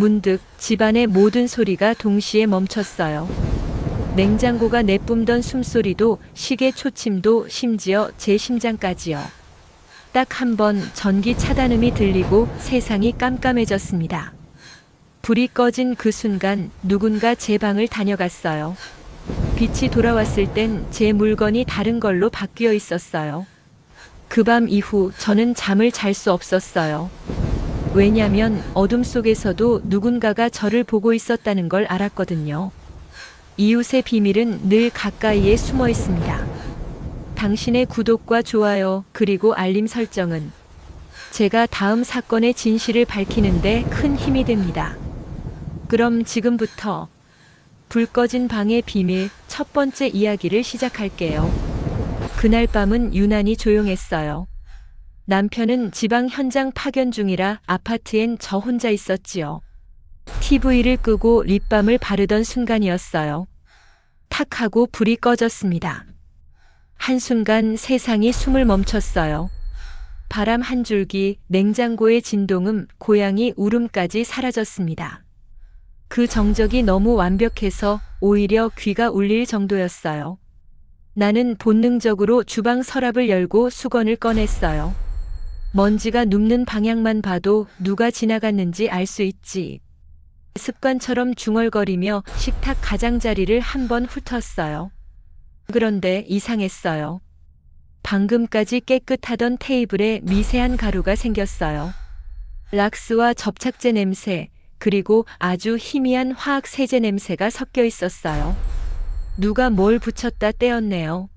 문득 집안의 모든 소리가 동시에 멈췄어요. 냉장고가 내뿜던 숨소리도, 시계 초침도, 심지어 제 심장까지요. 딱 한 번 전기 차단음이 들리고 세상이 깜깜해졌습니다. 불이 꺼진 그 순간 누군가 제 방을 다녀갔어요. 빛이 돌아왔을 땐 제 물건이 다른 걸로 바뀌어 있었어요. 그 밤 이후 저는 잠을 잘 수 없었어요. 왜냐면 어둠 속에서도 누군가가 저를 보고 있었다는 걸 알았거든요. 이웃의 비밀은 늘 가까이에 숨어 있습니다. 당신의 구독과 좋아요, 그리고 알림 설정은 제가 다음 사건의 진실을 밝히는데 큰 힘이 됩니다. 그럼 지금부터 불 꺼진 방의 비밀 첫 번째 이야기를 시작할게요. 그날 밤은 유난히 조용했어요. 남편은 지방 현장 파견 중이라 아파트엔 저 혼자 있었지요. TV를 끄고 립밤을 바르던 순간이었어요. 탁 하고 불이 꺼졌습니다. 한순간 세상이 숨을 멈췄어요. 바람 한 줄기, 냉장고의 진동음, 고양이 울음까지 사라졌습니다. 그 정적이 너무 완벽해서 오히려 귀가 울릴 정도였어요. 나는 본능적으로 주방 서랍을 열고 수건을 꺼냈어요. 먼지가 눕는 방향만 봐도 누가 지나갔는지 알 수 있지. 습관처럼 중얼거리며 식탁 가장자리를 한번 훑었어요. 그런데 이상했어요. 방금까지 깨끗하던 테이블에 미세한 가루가 생겼어요. 락스와 접착제 냄새, 그리고 아주 희미한 화학 세제 냄새가 섞여 있었어요. 누가 뭘 붙였다 떼었네요.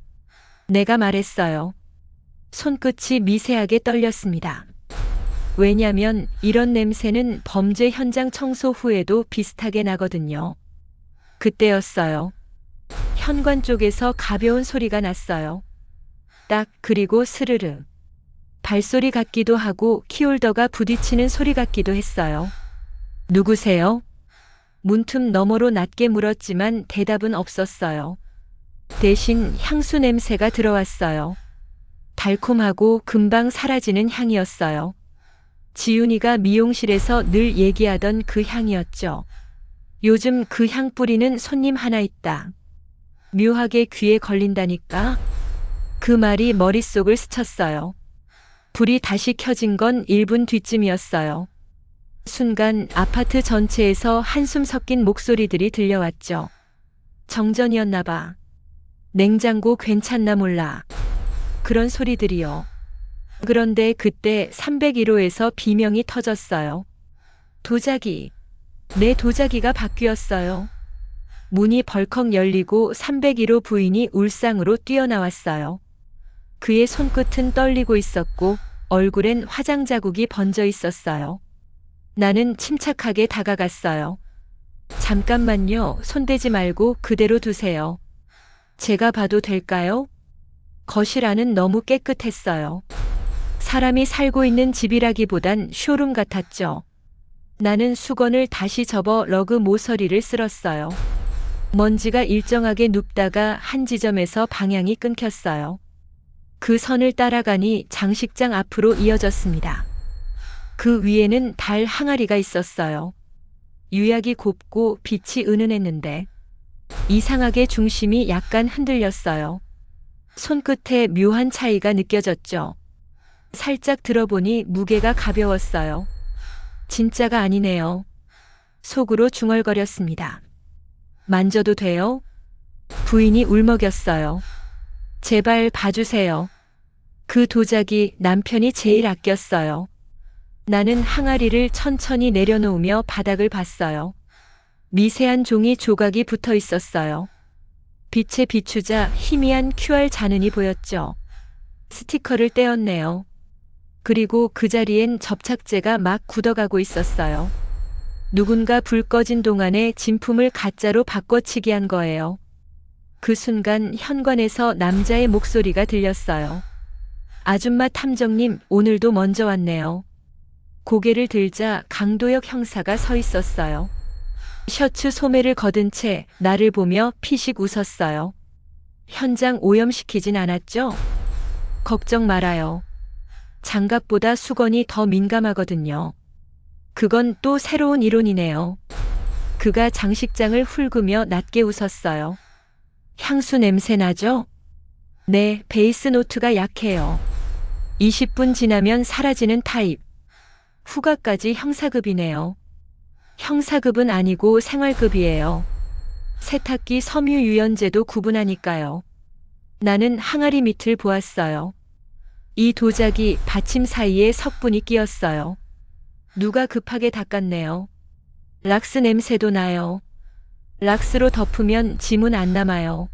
내가 말했어요. 손끝이 미세하게 떨렸습니다. 왜냐면 이런 냄새는 범죄 현장 청소 후에도 비슷하게 나거든요. 그때였어요. 현관 쪽에서 가벼운 소리가 났어요. 딱, 그리고 스르르. 발소리 같기도 하고 키홀더가 부딪히는 소리 같기도 했어요. 누구세요? 문틈 너머로 낮게 물었지만 대답은 없었어요. 대신 향수 냄새가 들어왔어요. 달콤하고 금방 사라지는 향이었어요. 지윤이가 미용실에서 늘 얘기하던 그 향이었죠. 요즘 그 향 뿌리는 손님 하나 있다. 묘하게 귀에 걸린다니까. 그 말이 머릿속을 스쳤어요. 불이 다시 켜진 건 1분 뒤쯤이었어요. 순간 아파트 전체에서 한숨 섞인 목소리들이 들려왔죠. 정전이었나 봐. 냉장고 괜찮나 몰라. 그런 소리들이요. 그런데 그때 301호에서 비명이 터졌어요. 도자기. 내 도자기가 바뀌었어요. 문이 벌컥 열리고 301호 부인이 울상으로 뛰어나왔어요. 그의 손끝은 떨리고 있었고 얼굴엔 화장 자국이 번져 있었어요. 나는 침착하게 다가갔어요. 잠깐만요. 손대지 말고 그대로 두세요. 제가 봐도 될까요? 거실 안은 너무 깨끗했어요. 사람이 살고 있는 집이라기보단 쇼룸 같았죠. 나는 수건을 다시 접어 러그 모서리를 쓸었어요. 먼지가 일정하게 눕다가 한 지점에서 방향이 끊겼어요. 그 선을 따라가니 장식장 앞으로 이어졌습니다. 그 위에는 달 항아리가 있었어요. 유약이 곱고 빛이 은은했는데 이상하게 중심이 약간 흔들렸어요. 손끝에 묘한 차이가 느껴졌죠. 살짝 들어보니 무게가 가벼웠어요. 진짜가 아니네요. 속으로 중얼거렸습니다. 만져도 돼요? 부인이 울먹였어요. 제발 봐주세요. 그 도자기 남편이 제일 아꼈어요. 나는 항아리를 천천히 내려놓으며 바닥을 봤어요. 미세한 종이 조각이 붙어 있었어요. 빛에 비추자 희미한 QR 잔흔이 보였죠. 스티커를 떼었네요. 그리고 그 자리엔 접착제가 막 굳어가고 있었어요. 누군가 불 꺼진 동안에 진품을 가짜로 바꿔치기 한 거예요. 그 순간 현관에서 남자의 목소리가 들렸어요. 아줌마 탐정님, 오늘도 먼저 왔네요. 고개를 들자 강도혁 형사가 서 있었어요. 셔츠 소매를 걷은 채 나를 보며 피식 웃었어요. 현장 오염시키진 않았죠? 걱정 말아요. 장갑보다 수건이 더 민감하거든요. 그건 또 새로운 이론이네요. 그가 장식장을 훑으며 낮게 웃었어요. 향수 냄새 나죠? 네, 베이스 노트가 약해요. 20분 지나면 사라지는 타입. 후가까지 형사급이네요. 형사급은 아니고 생활급이에요. 세탁기 섬유 유연제도 구분하니까요. 나는 항아리 밑을 보았어요. 이 도자기 받침 사이에 석분이 끼었어요. 누가 급하게 닦았네요. 락스 냄새도 나요. 락스로 덮으면 지문 안 남아요.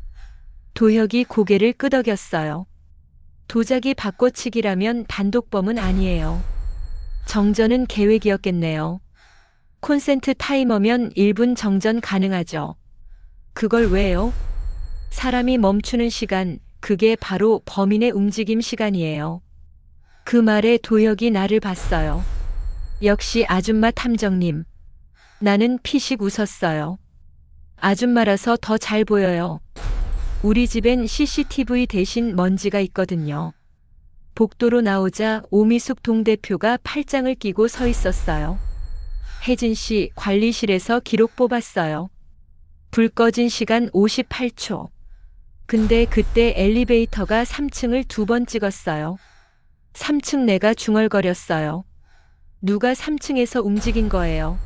도혁이 고개를 끄덕였어요. 도자기 바꿔치기라면 단독범은 아니에요. 정전은 계획이었겠네요. 콘센트 타이머면 1분 정전 가능하죠. 그걸 왜요? 사람이 멈추는 시간, 그게 바로 범인의 움직임 시간이에요. 그 말에 도혁이 나를 봤어요. 역시 아줌마 탐정님. 나는 피식 웃었어요. 아줌마라서 더 잘 보여요. 우리 집엔 CCTV 대신 먼지가 있거든요. 복도로 나오자 오미숙 동대표가 팔짱을 끼고 서 있었어요. 혜진 씨 관리실에서 기록 뽑았어요. 불 꺼진 시간 58초. 근데 그때 엘리베이터가 3층을 2번 찍었어요. 3층 내가 중얼거렸어요. 누가 3층에서 움직인 거예요.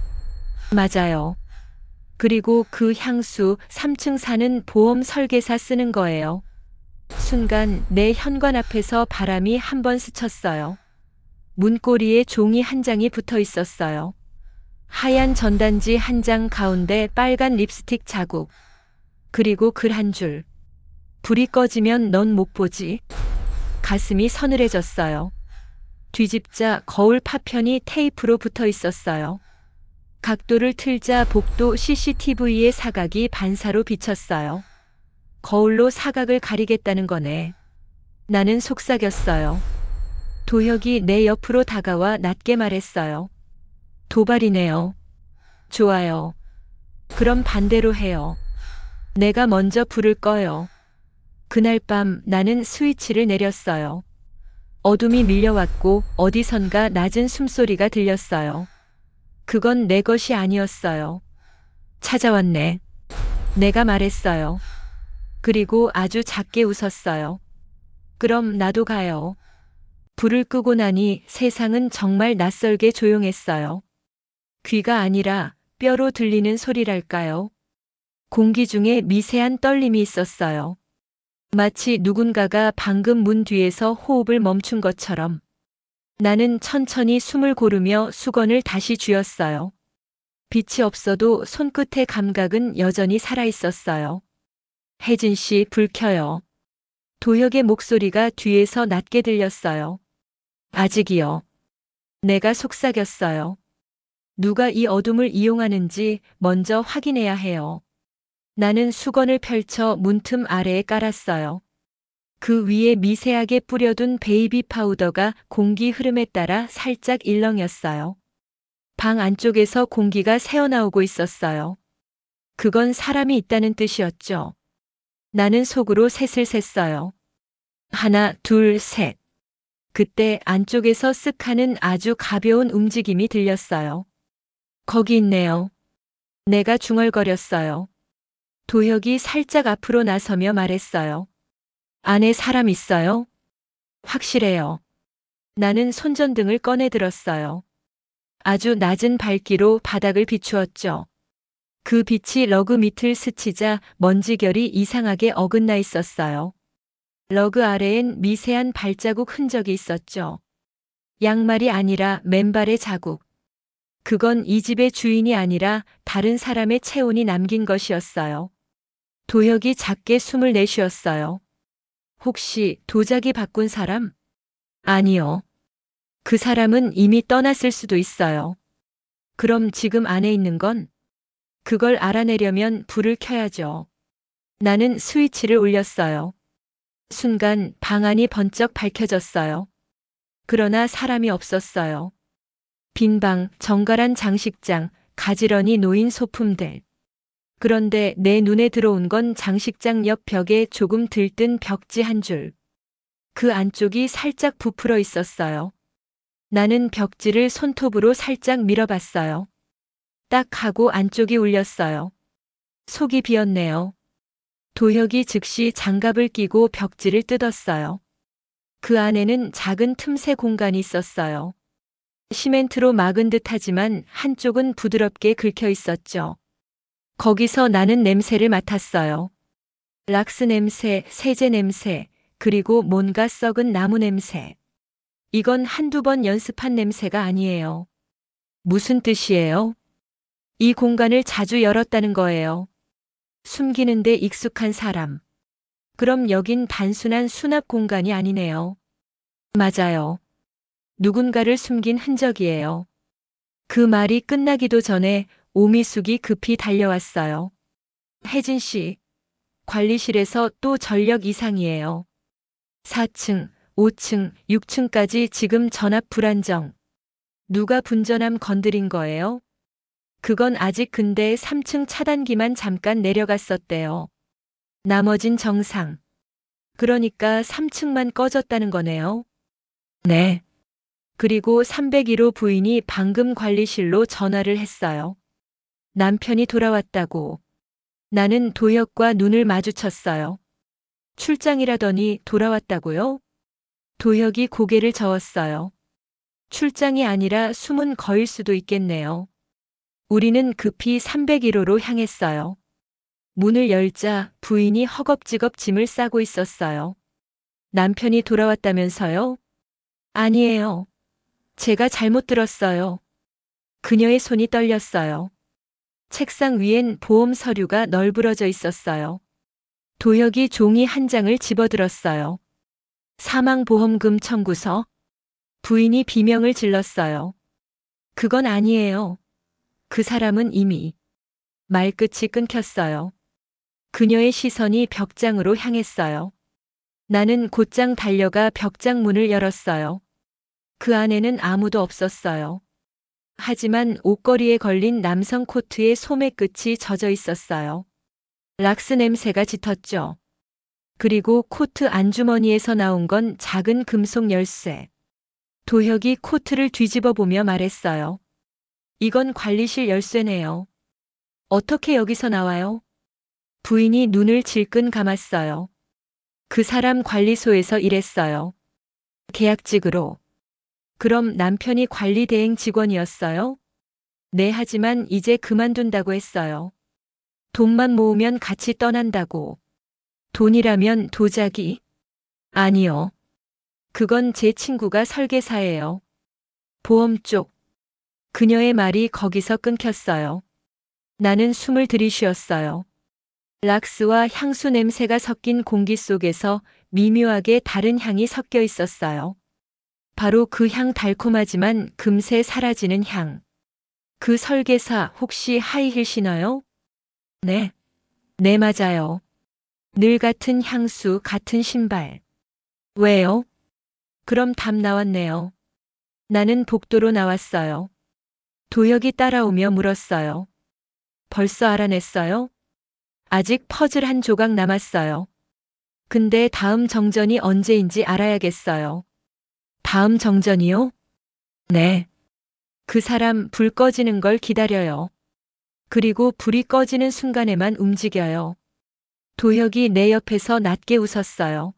맞아요. 그리고 그 향수 3층 사는 보험 설계사 쓰는 거예요. 순간 내 현관 앞에서 바람이 한 번 스쳤어요. 문고리에 종이 한 장이 붙어 있었어요. 하얀 전단지 한 장 가운데 빨간 립스틱 자국. 그리고 글 한 줄. 불이 꺼지면 넌 못 보지. 가슴이 서늘해졌어요. 뒤집자 거울 파편이 테이프로 붙어 있었어요. 각도를 틀자 복도 CCTV의 사각이 반사로 비쳤어요. 거울로 사각을 가리겠다는 거네. 나는 속삭였어요. 도혁이 내 옆으로 다가와 낮게 말했어요. 도발이네요. 좋아요. 그럼 반대로 해요. 내가 먼저 불을 꺼요. 그날 밤 나는 스위치를 내렸어요. 어둠이 밀려왔고 어디선가 낮은 숨소리가 들렸어요. 그건 내 것이 아니었어요. 찾아왔네. 내가 말했어요. 그리고 아주 작게 웃었어요. 그럼 나도 가요. 불을 끄고 나니 세상은 정말 낯설게 조용했어요. 귀가 아니라 뼈로 들리는 소리랄까요? 공기 중에 미세한 떨림이 있었어요. 마치 누군가가 방금 문 뒤에서 호흡을 멈춘 것처럼. 나는 천천히 숨을 고르며 수건을 다시 쥐었어요. 빛이 없어도 손끝의 감각은 여전히 살아있었어요. 혜진 씨, 불 켜요. 도혁의 목소리가 뒤에서 낮게 들렸어요. 아직이요. 내가 속삭였어요. 누가 이 어둠을 이용하는지 먼저 확인해야 해요. 나는 수건을 펼쳐 문틈 아래에 깔았어요. 그 위에 미세하게 뿌려둔 베이비 파우더가 공기 흐름에 따라 살짝 일렁였어요. 방 안쪽에서 공기가 새어나오고 있었어요. 그건 사람이 있다는 뜻이었죠. 나는 속으로 셋을 셌어요. 하나, 둘, 셋. 그때 안쪽에서 쓱 하는 아주 가벼운 움직임이 들렸어요. 거기 있네요. 내가 중얼거렸어요. 도혁이 살짝 앞으로 나서며 말했어요. 안에 사람 있어요? 확실해요. 나는 손전등을 꺼내 들었어요. 아주 낮은 밝기로 바닥을 비추었죠. 그 빛이 러그 밑을 스치자 먼지결이 이상하게 어긋나 있었어요. 러그 아래엔 미세한 발자국 흔적이 있었죠. 양말이 아니라 맨발의 자국. 그건 이 집의 주인이 아니라 다른 사람의 체온이 남긴 것이었어요. 도혁이 작게 숨을 내쉬었어요. 혹시 도자기 바꾼 사람? 아니요. 그 사람은 이미 떠났을 수도 있어요. 그럼 지금 안에 있는 건? 그걸 알아내려면 불을 켜야죠. 나는 스위치를 올렸어요. 순간 방 안이 번쩍 밝혀졌어요. 그러나 사람이 없었어요. 빈 방, 정갈한 장식장, 가지런히 놓인 소품들. 그런데 내 눈에 들어온 건 장식장 옆 벽에 조금 들뜬 벽지 한 줄. 그 안쪽이 살짝 부풀어 있었어요. 나는 벽지를 손톱으로 살짝 밀어봤어요. 딱 하고 안쪽이 울렸어요. 속이 비었네요. 도혁이 즉시 장갑을 끼고 벽지를 뜯었어요. 그 안에는 작은 틈새 공간이 있었어요. 시멘트로 막은 듯하지만 한쪽은 부드럽게 긁혀 있었죠. 거기서 나는 냄새를 맡았어요. 락스 냄새, 세제 냄새, 그리고 뭔가 썩은 나무 냄새. 이건 한두 번 연습한 냄새가 아니에요. 무슨 뜻이에요? 이 공간을 자주 열었다는 거예요. 숨기는데 익숙한 사람. 그럼 여긴 단순한 수납 공간이 아니네요. 맞아요. 누군가를 숨긴 흔적이에요. 그 말이 끝나기도 전에 오미숙이 급히 달려왔어요. 혜진 씨, 관리실에서 또 전력 이상이에요. 4층, 5층, 6층까지 지금 전압 불안정. 누가 분전함 건드린 거예요? 그건 아직 근데 3층 차단기만 잠깐 내려갔었대요. 나머진 정상. 그러니까 3층만 꺼졌다는 거네요. 네. 그리고 301호 부인이 방금 관리실로 전화를 했어요. 남편이 돌아왔다고. 나는 도혁과 눈을 마주쳤어요. 출장이라더니 돌아왔다고요? 도혁이 고개를 저었어요. 출장이 아니라 숨은 거일 수도 있겠네요. 우리는 급히 301호로 향했어요. 문을 열자 부인이 허겁지겁 짐을 싸고 있었어요. 남편이 돌아왔다면서요? 아니에요. 제가 잘못 들었어요. 그녀의 손이 떨렸어요. 책상 위엔 보험 서류가 널브러져 있었어요. 도혁이 종이 한 장을 집어들었어요. 사망보험금 청구서. 부인이 비명을 질렀어요. 그건 아니에요. 그 사람은 이미. 말끝이 끊겼어요. 그녀의 시선이 벽장으로 향했어요. 나는 곧장 달려가 벽장 문을 열었어요. 그 안에는 아무도 없었어요. 하지만 옷걸이에 걸린 남성 코트의 소매 끝이 젖어 있었어요. 락스 냄새가 짙었죠. 그리고 코트 안주머니에서 나온 건 작은 금속 열쇠. 도혁이 코트를 뒤집어 보며 말했어요. 이건 관리실 열쇠네요. 어떻게 여기서 나와요? 부인이 눈을 질끈 감았어요. 그 사람 관리소에서 일했어요. 계약직으로. 그럼 남편이 관리 대행 직원이었어요? 네, 하지만 이제 그만둔다고 했어요. 돈만 모으면 같이 떠난다고. 돈이라면 도자기? 아니요. 그건 제 친구가 설계사예요. 보험 쪽. 그녀의 말이 거기서 끊겼어요. 나는 숨을 들이쉬었어요. 락스와 향수 냄새가 섞인 공기 속에서 미묘하게 다른 향이 섞여 있었어요. 바로 그 향, 달콤하지만 금세 사라지는 향. 그 설계사 혹시 하이힐 신어요? 네. 네, 맞아요. 늘 같은 향수, 같은 신발. 왜요? 그럼 답 나왔네요. 나는 복도로 나왔어요. 도혁이 따라오며 물었어요. 벌써 알아냈어요? 아직 퍼즐 한 조각 남았어요. 근데 다음 정전이 언제인지 알아야겠어요. 다음 정전이요? 네. 그 사람 불 꺼지는 걸 기다려요. 그리고 불이 꺼지는 순간에만 움직여요. 도혁이 내 옆에서 낮게 웃었어요.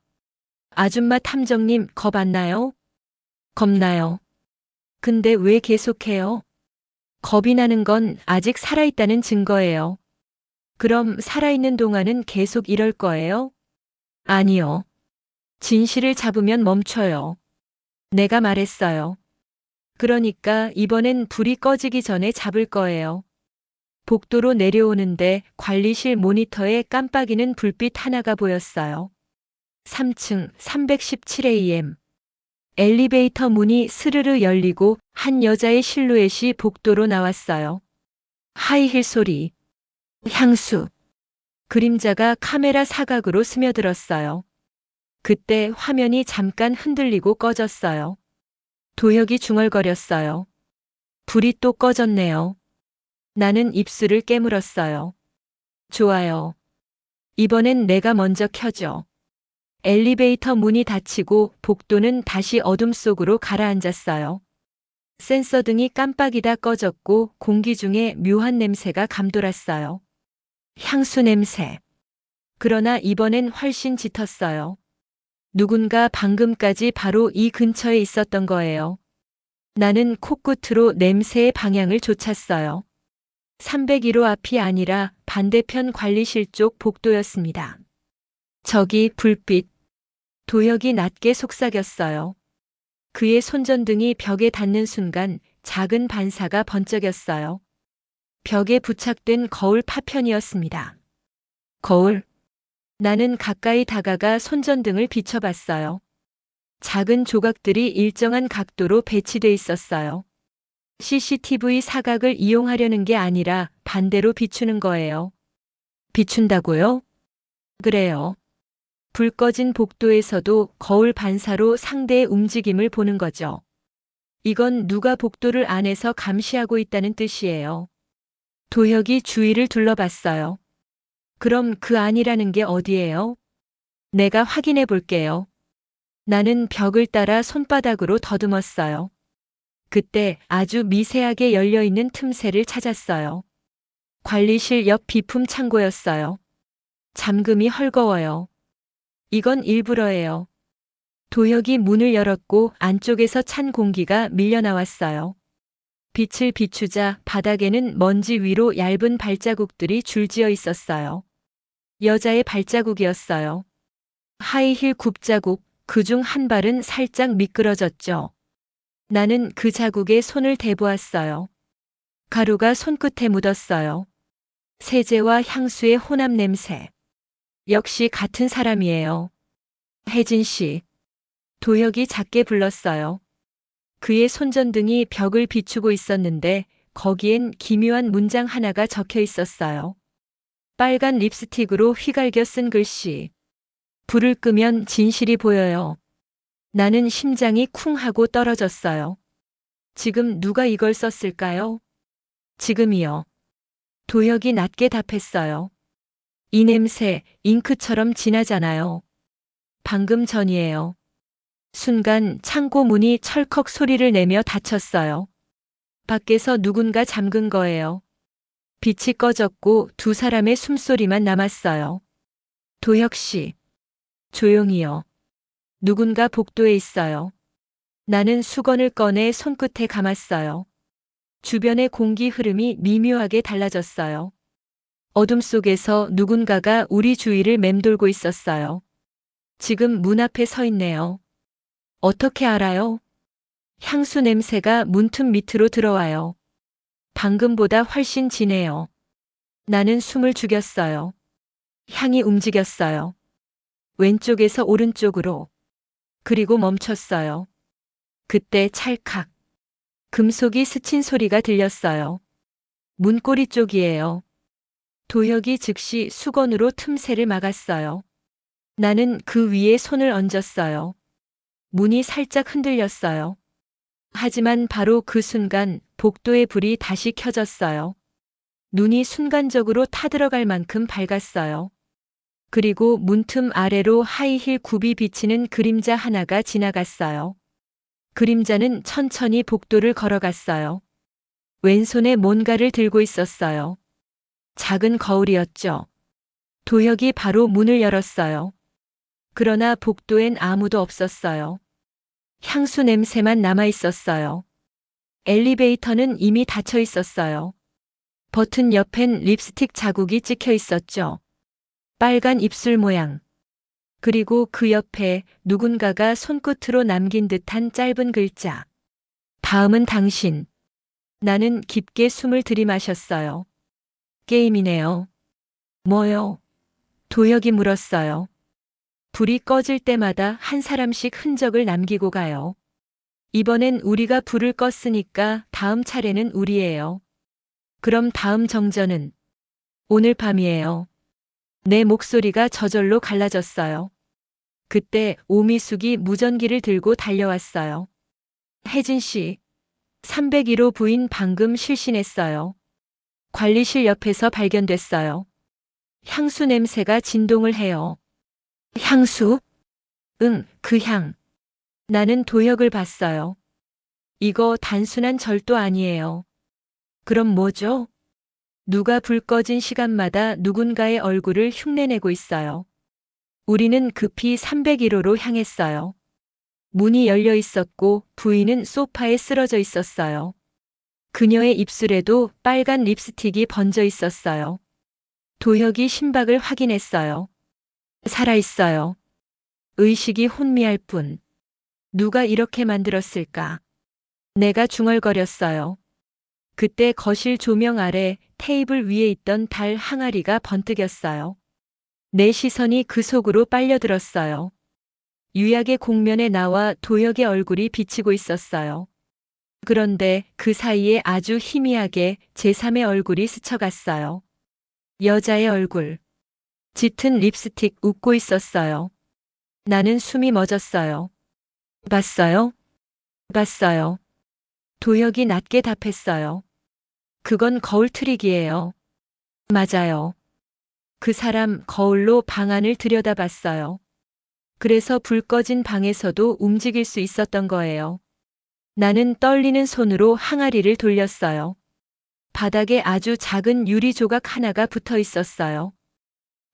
아줌마 탐정님 겁 안 나요? 겁나요. 근데 왜 계속해요? 겁이 나는 건 아직 살아있다는 증거예요. 그럼 살아있는 동안은 계속 이럴 거예요? 아니요. 진실을 잡으면 멈춰요. 내가 말했어요. 그러니까 이번엔 불이 꺼지기 전에 잡을 거예요. 복도로 내려오는데 관리실 모니터에 깜빡이는 불빛 하나가 보였어요. 3층 317AM. 엘리베이터 문이 스르르 열리고 한 여자의 실루엣이 복도로 나왔어요. 하이힐 소리. 향수. 그림자가 카메라 사각으로 스며들었어요. 그때 화면이 잠깐 흔들리고 꺼졌어요. 도혁이 중얼거렸어요. 불이 또 꺼졌네요. 나는 입술을 깨물었어요. 좋아요. 이번엔 내가 먼저 켜줘. 엘리베이터 문이 닫히고 복도는 다시 어둠 속으로 가라앉았어요. 센서 등이 깜빡이다 꺼졌고 공기 중에 묘한 냄새가 감돌았어요. 향수 냄새. 그러나 이번엔 훨씬 짙었어요. 누군가 방금까지 바로 이 근처에 있었던 거예요. 나는 코끝으로 냄새의 방향을 쫓았어요. 301호 앞이 아니라 반대편 관리실 쪽 복도였습니다. 저기 불빛. 도혁이 낮게 속삭였어요. 그의 손전등이 벽에 닿는 순간 작은 반사가 번쩍였어요. 벽에 부착된 거울 파편이었습니다. 거울. 나는 가까이 다가가 손전등을 비춰봤어요. 작은 조각들이 일정한 각도로 배치돼 있었어요. CCTV 사각을 이용하려는 게 아니라 반대로 비추는 거예요. 비춘다고요? 그래요. 불 꺼진 복도에서도 거울 반사로 상대의 움직임을 보는 거죠. 이건 누가 복도를 안에서 감시하고 있다는 뜻이에요. 도혁이 주위를 둘러봤어요. 그럼 그 안이라는 게 어디예요? 내가 확인해 볼게요. 나는 벽을 따라 손바닥으로 더듬었어요. 그때 아주 미세하게 열려있는 틈새를 찾았어요. 관리실 옆 비품 창고였어요. 잠금이 헐거워요. 이건 일부러예요. 도혁이 문을 열었고 안쪽에서 찬 공기가 밀려나왔어요. 빛을 비추자 바닥에는 먼지 위로 얇은 발자국들이 줄지어 있었어요. 여자의 발자국이었어요. 하이힐 굽자국, 그중 한 발은 살짝 미끄러졌죠. 나는 그 자국에 손을 대보았어요. 가루가 손끝에 묻었어요. 세제와 향수의 혼합 냄새. 역시 같은 사람이에요. 혜진 씨. 도혁이 작게 불렀어요. 그의 손전등이 벽을 비추고 있었는데 거기엔 기묘한 문장 하나가 적혀 있었어요. 빨간 립스틱으로 휘갈겨 쓴 글씨. 불을 끄면 진실이 보여요. 나는 심장이 쿵 하고 떨어졌어요. 지금 누가 이걸 썼을까요? 지금이요. 도혁이 낮게 답했어요. 이 냄새 잉크처럼 진하잖아요. 방금 전이에요. 순간 창고 문이 철컥 소리를 내며 닫혔어요. 밖에서 누군가 잠근 거예요. 빛이 꺼졌고 두 사람의 숨소리만 남았어요. 도혁 씨. 조용히요. 누군가 복도에 있어요. 나는 수건을 꺼내 손끝에 감았어요. 주변의 공기 흐름이 미묘하게 달라졌어요. 어둠 속에서 누군가가 우리 주위를 맴돌고 있었어요. 지금 문 앞에 서 있네요. 어떻게 알아요? 향수 냄새가 문틈 밑으로 들어와요. 방금보다 훨씬 진해요. 나는 숨을 죽였어요. 향이 움직였어요. 왼쪽에서 오른쪽으로. 그리고 멈췄어요. 그때 찰칵. 금속이 스친 소리가 들렸어요. 문고리 쪽이에요. 도혁이 즉시 수건으로 틈새를 막았어요. 나는 그 위에 손을 얹었어요. 문이 살짝 흔들렸어요. 하지만 바로 그 순간 복도의 불이 다시 켜졌어요. 눈이 순간적으로 타들어갈 만큼 밝았어요. 그리고 문틈 아래로 하이힐 굽이 비치는 그림자 하나가 지나갔어요. 그림자는 천천히 복도를 걸어갔어요. 왼손에 뭔가를 들고 있었어요. 작은 거울이었죠. 도혁이 바로 문을 열었어요. 그러나 복도엔 아무도 없었어요. 향수 냄새만 남아 있었어요. 엘리베이터는 이미 닫혀 있었어요. 버튼 옆엔 립스틱 자국이 찍혀 있었죠. 빨간 입술 모양. 그리고 그 옆에 누군가가 손끝으로 남긴 듯한 짧은 글자. 다음은 당신. 나는 깊게 숨을 들이마셨어요. 게임이네요. 뭐요? 도혁이 물었어요. 불이 꺼질 때마다 한 사람씩 흔적을 남기고 가요. 이번엔 우리가 불을 껐으니까 다음 차례는 우리예요. 그럼 다음 정전은 오늘 밤이에요. 내 목소리가 저절로 갈라졌어요. 그때 오미숙이 무전기를 들고 달려왔어요. 혜진 씨, 301호 부인 방금 실신했어요. 관리실 옆에서 발견됐어요. 향수 냄새가 진동을 해요. 향수? 응, 그 향. 나는 도혁을 봤어요. 이거 단순한 절도 아니에요. 그럼 뭐죠? 누가 불 꺼진 시간마다 누군가의 얼굴을 흉내내고 있어요. 우리는 급히 301호로 향했어요. 문이 열려 있었고 부인은 소파에 쓰러져 있었어요. 그녀의 입술에도 빨간 립스틱이 번져 있었어요. 도혁이 심박을 확인했어요. 살아있어요. 의식이 혼미할 뿐. 누가 이렇게 만들었을까? 내가 중얼거렸어요. 그때 거실 조명 아래 테이블 위에 있던 달 항아리가 번뜩였어요. 내 시선이 그 속으로 빨려들었어요. 유약의 곡면에 나와 도혁의 얼굴이 비치고 있었어요. 그런데 그 사이에 아주 희미하게 제3의 얼굴이 스쳐갔어요. 여자의 얼굴. 짙은 립스틱 웃고 있었어요. 나는 숨이 멎었어요. 봤어요? 봤어요. 도혁이 낮게 답했어요. 그건 거울 트릭이에요. 맞아요. 그 사람 거울로 방 안을 들여다봤어요. 그래서 불 꺼진 방에서도 움직일 수 있었던 거예요. 나는 떨리는 손으로 항아리를 돌렸어요. 바닥에 아주 작은 유리 조각 하나가 붙어 있었어요.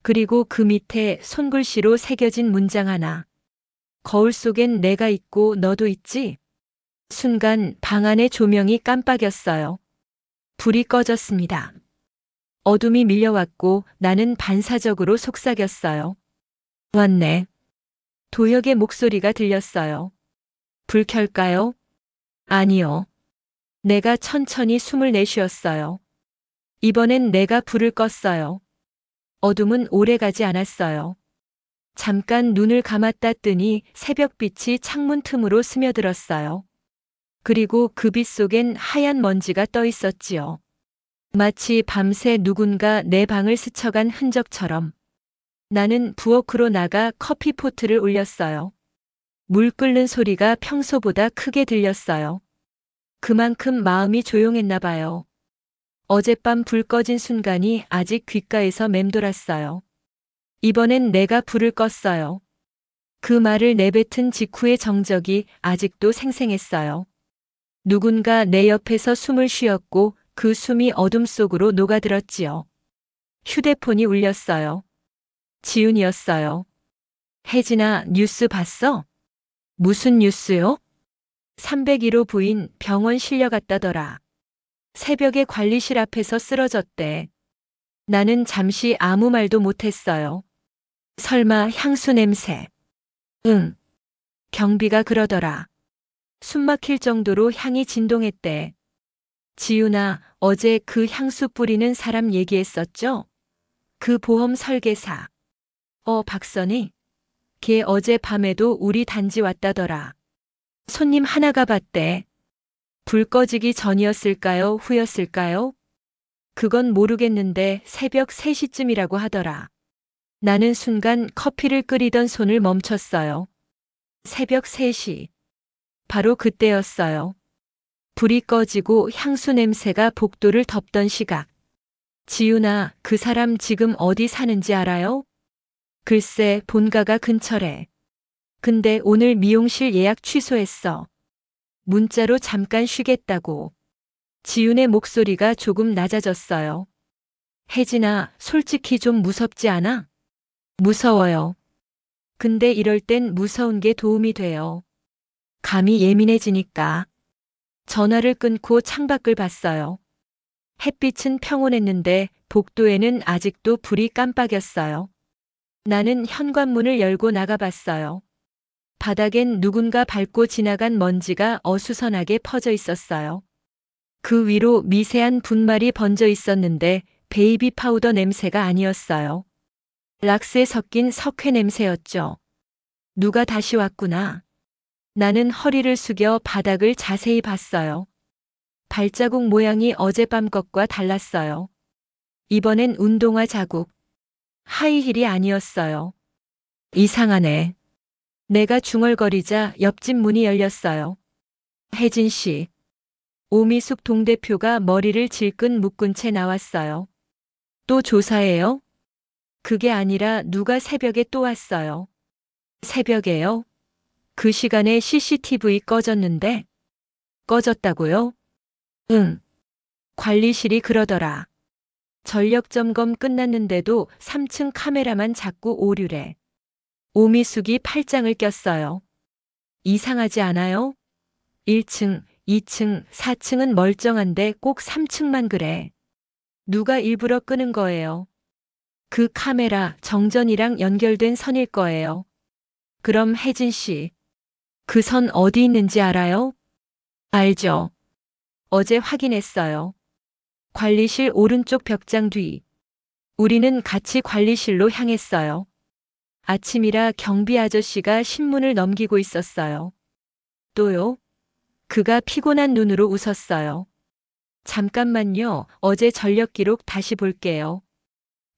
그리고 그 밑에 손글씨로 새겨진 문장 하나. 거울 속엔 내가 있고 너도 있지? 순간 방 안의 조명이 깜빡였어요. 불이 꺼졌습니다. 어둠이 밀려왔고 나는 반사적으로 속삭였어요. 왔네. 도혁의 목소리가 들렸어요. 불 켤까요? 아니요. 내가 천천히 숨을 내쉬었어요. 이번엔 내가 불을 껐어요. 어둠은 오래가지 않았어요. 잠깐 눈을 감았다 뜨니 새벽빛이 창문 틈으로 스며들었어요. 그리고 그 빛 속엔 하얀 먼지가 떠 있었지요. 마치 밤새 누군가 내 방을 스쳐간 흔적처럼. 나는 부엌으로 나가 커피포트를 올렸어요. 물 끓는 소리가 평소보다 크게 들렸어요. 그만큼 마음이 조용했나 봐요. 어젯밤 불 꺼진 순간이 아직 귓가에서 맴돌았어요. 이번엔 내가 불을 껐어요. 그 말을 내뱉은 직후의 정적이 아직도 생생했어요. 누군가 내 옆에서 숨을 쉬었고 그 숨이 어둠 속으로 녹아들었지요. 휴대폰이 울렸어요. 지훈이었어요. 혜진아, 뉴스 봤어? 무슨 뉴스요? 301호 부인 병원 실려갔다더라. 새벽에 관리실 앞에서 쓰러졌대. 나는 잠시 아무 말도 못했어요. 설마 향수 냄새? 응. 경비가 그러더라. 숨 막힐 정도로 향이 진동했대. 지훈아, 어제 그 향수 뿌리는 사람 얘기했었죠? 그 보험 설계사. 박선희? 걔 어제 밤에도 우리 단지 왔다더라. 손님 하나가 봤대. 불 꺼지기 전이었을까요? 후였을까요? 그건 모르겠는데 새벽 3시쯤이라고 하더라. 나는 순간 커피를 끓이던 손을 멈췄어요. 새벽 3시. 바로 그때였어요. 불이 꺼지고 향수 냄새가 복도를 덮던 시각. 지훈아, 그 사람 지금 어디 사는지 알아요? 글쎄, 본가가 근처래. 근데 오늘 미용실 예약 취소했어. 문자로 잠깐 쉬겠다고. 지훈의 목소리가 조금 낮아졌어요. 혜진아, 솔직히 좀 무섭지 않아? 무서워요. 근데 이럴 땐 무서운 게 도움이 돼요. 감이 예민해지니까. 전화를 끊고 창밖을 봤어요. 햇빛은 평온했는데 복도에는 아직도 불이 깜빡였어요. 나는 현관문을 열고 나가봤어요. 바닥엔 누군가 밟고 지나간 먼지가 어수선하게 퍼져 있었어요. 그 위로 미세한 분말이 번져 있었는데 베이비 파우더 냄새가 아니었어요. 락스에 섞인 석회 냄새였죠. 누가 다시 왔구나. 나는 허리를 숙여 바닥을 자세히 봤어요. 발자국 모양이 어젯밤 것과 달랐어요. 이번엔 운동화 자국. 하이힐이 아니었어요. 이상하네. 내가 중얼거리자 옆집 문이 열렸어요. 혜진 씨. 오미숙 동대표가 머리를 질끈 묶은 채 나왔어요. 또 조사해요? 그게 아니라 누가 새벽에 또 왔어요. 새벽에요? 그 시간에 CCTV 꺼졌는데? 꺼졌다고요? 응. 관리실이 그러더라. 전력 점검 끝났는데도 3층 카메라만 자꾸 오류래. 오미숙이 팔짱을 꼈어요. 이상하지 않아요? 1층, 2층, 4층은 멀쩡한데 꼭 3층만 그래. 누가 일부러 끄는 거예요. 그 카메라 정전이랑 연결된 선일 거예요. 그럼 혜진 씨, 그 선 어디 있는지 알아요? 알죠. 어제 확인했어요. 관리실 오른쪽 벽장 뒤. 우리는 같이 관리실로 향했어요. 아침이라 경비 아저씨가 신문을 넘기고 있었어요. 또요? 그가 피곤한 눈으로 웃었어요. 잠깐만요. 어제 전력 기록 다시 볼게요.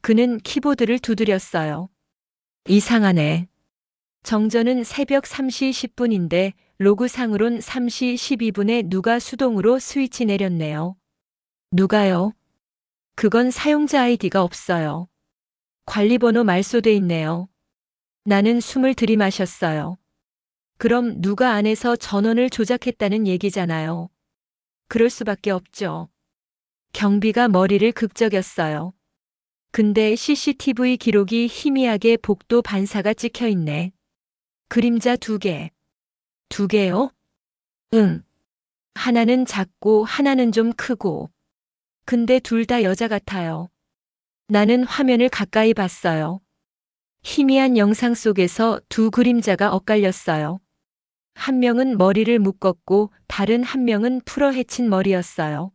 그는 키보드를 두드렸어요. 이상하네. 정전은 새벽 3시 10분인데 로그상으론 3시 12분에 누가 수동으로 스위치 내렸네요. 누가요? 그건 사용자 아이디가 없어요. 관리번호 말소돼 있네요. 나는 숨을 들이마셨어요. 그럼 누가 안에서 전원을 조작했다는 얘기잖아요. 그럴 수밖에 없죠. 경비가 머리를 극적였어요. 근데 CCTV 기록이 희미하게 복도 반사가 찍혀 있네. 그림자 2개. 2개요? 응. 하나는 작고 하나는 좀 크고. 근데 둘 다 여자 같아요. 나는 화면을 가까이 봤어요. 희미한 영상 속에서 두 그림자가 엇갈렸어요. 한 명은 머리를 묶었고 다른 한 명은 풀어헤친 머리였어요.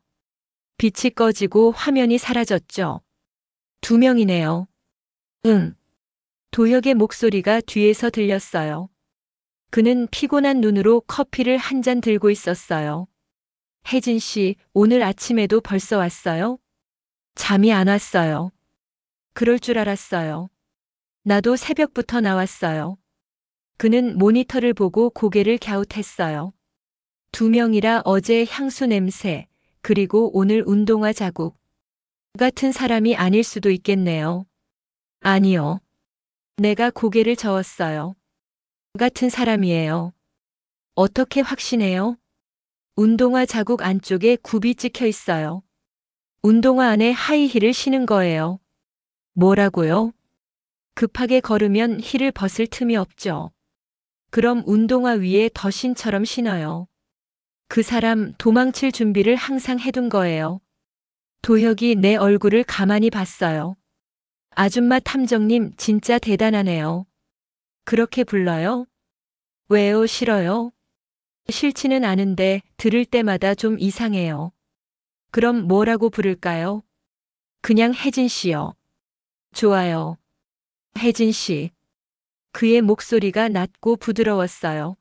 빛이 꺼지고 화면이 사라졌죠. 2명이네요. 응. 도혁의 목소리가 뒤에서 들렸어요. 그는 피곤한 눈으로 커피를 한 잔 들고 있었어요. 혜진 씨, 오늘 아침에도 벌써 왔어요? 잠이 안 왔어요. 그럴 줄 알았어요. 나도 새벽부터 나왔어요. 그는 모니터를 보고 고개를 갸웃했어요. 2명이라 어제 향수 냄새, 그리고 오늘 운동화 자국. 같은 사람이 아닐 수도 있겠네요. 아니요. 내가 고개를 저었어요. 같은 사람이에요. 어떻게 확신해요? 운동화 자국 안쪽에 굽이 찍혀 있어요. 운동화 안에 하이힐을 신은 거예요. 뭐라고요? 급하게 걸으면 힐을 벗을 틈이 없죠. 그럼 운동화 위에 더신처럼 신어요. 그 사람 도망칠 준비를 항상 해둔 거예요. 도혁이 내 얼굴을 가만히 봤어요. 아줌마 탐정님 진짜 대단하네요. 그렇게 불러요? 왜요? 싫어요? 싫지는 않은데 들을 때마다 좀 이상해요. 그럼 뭐라고 부를까요? 그냥 혜진 씨요. 좋아요. 혜진 씨. 그의 목소리가 낮고 부드러웠어요.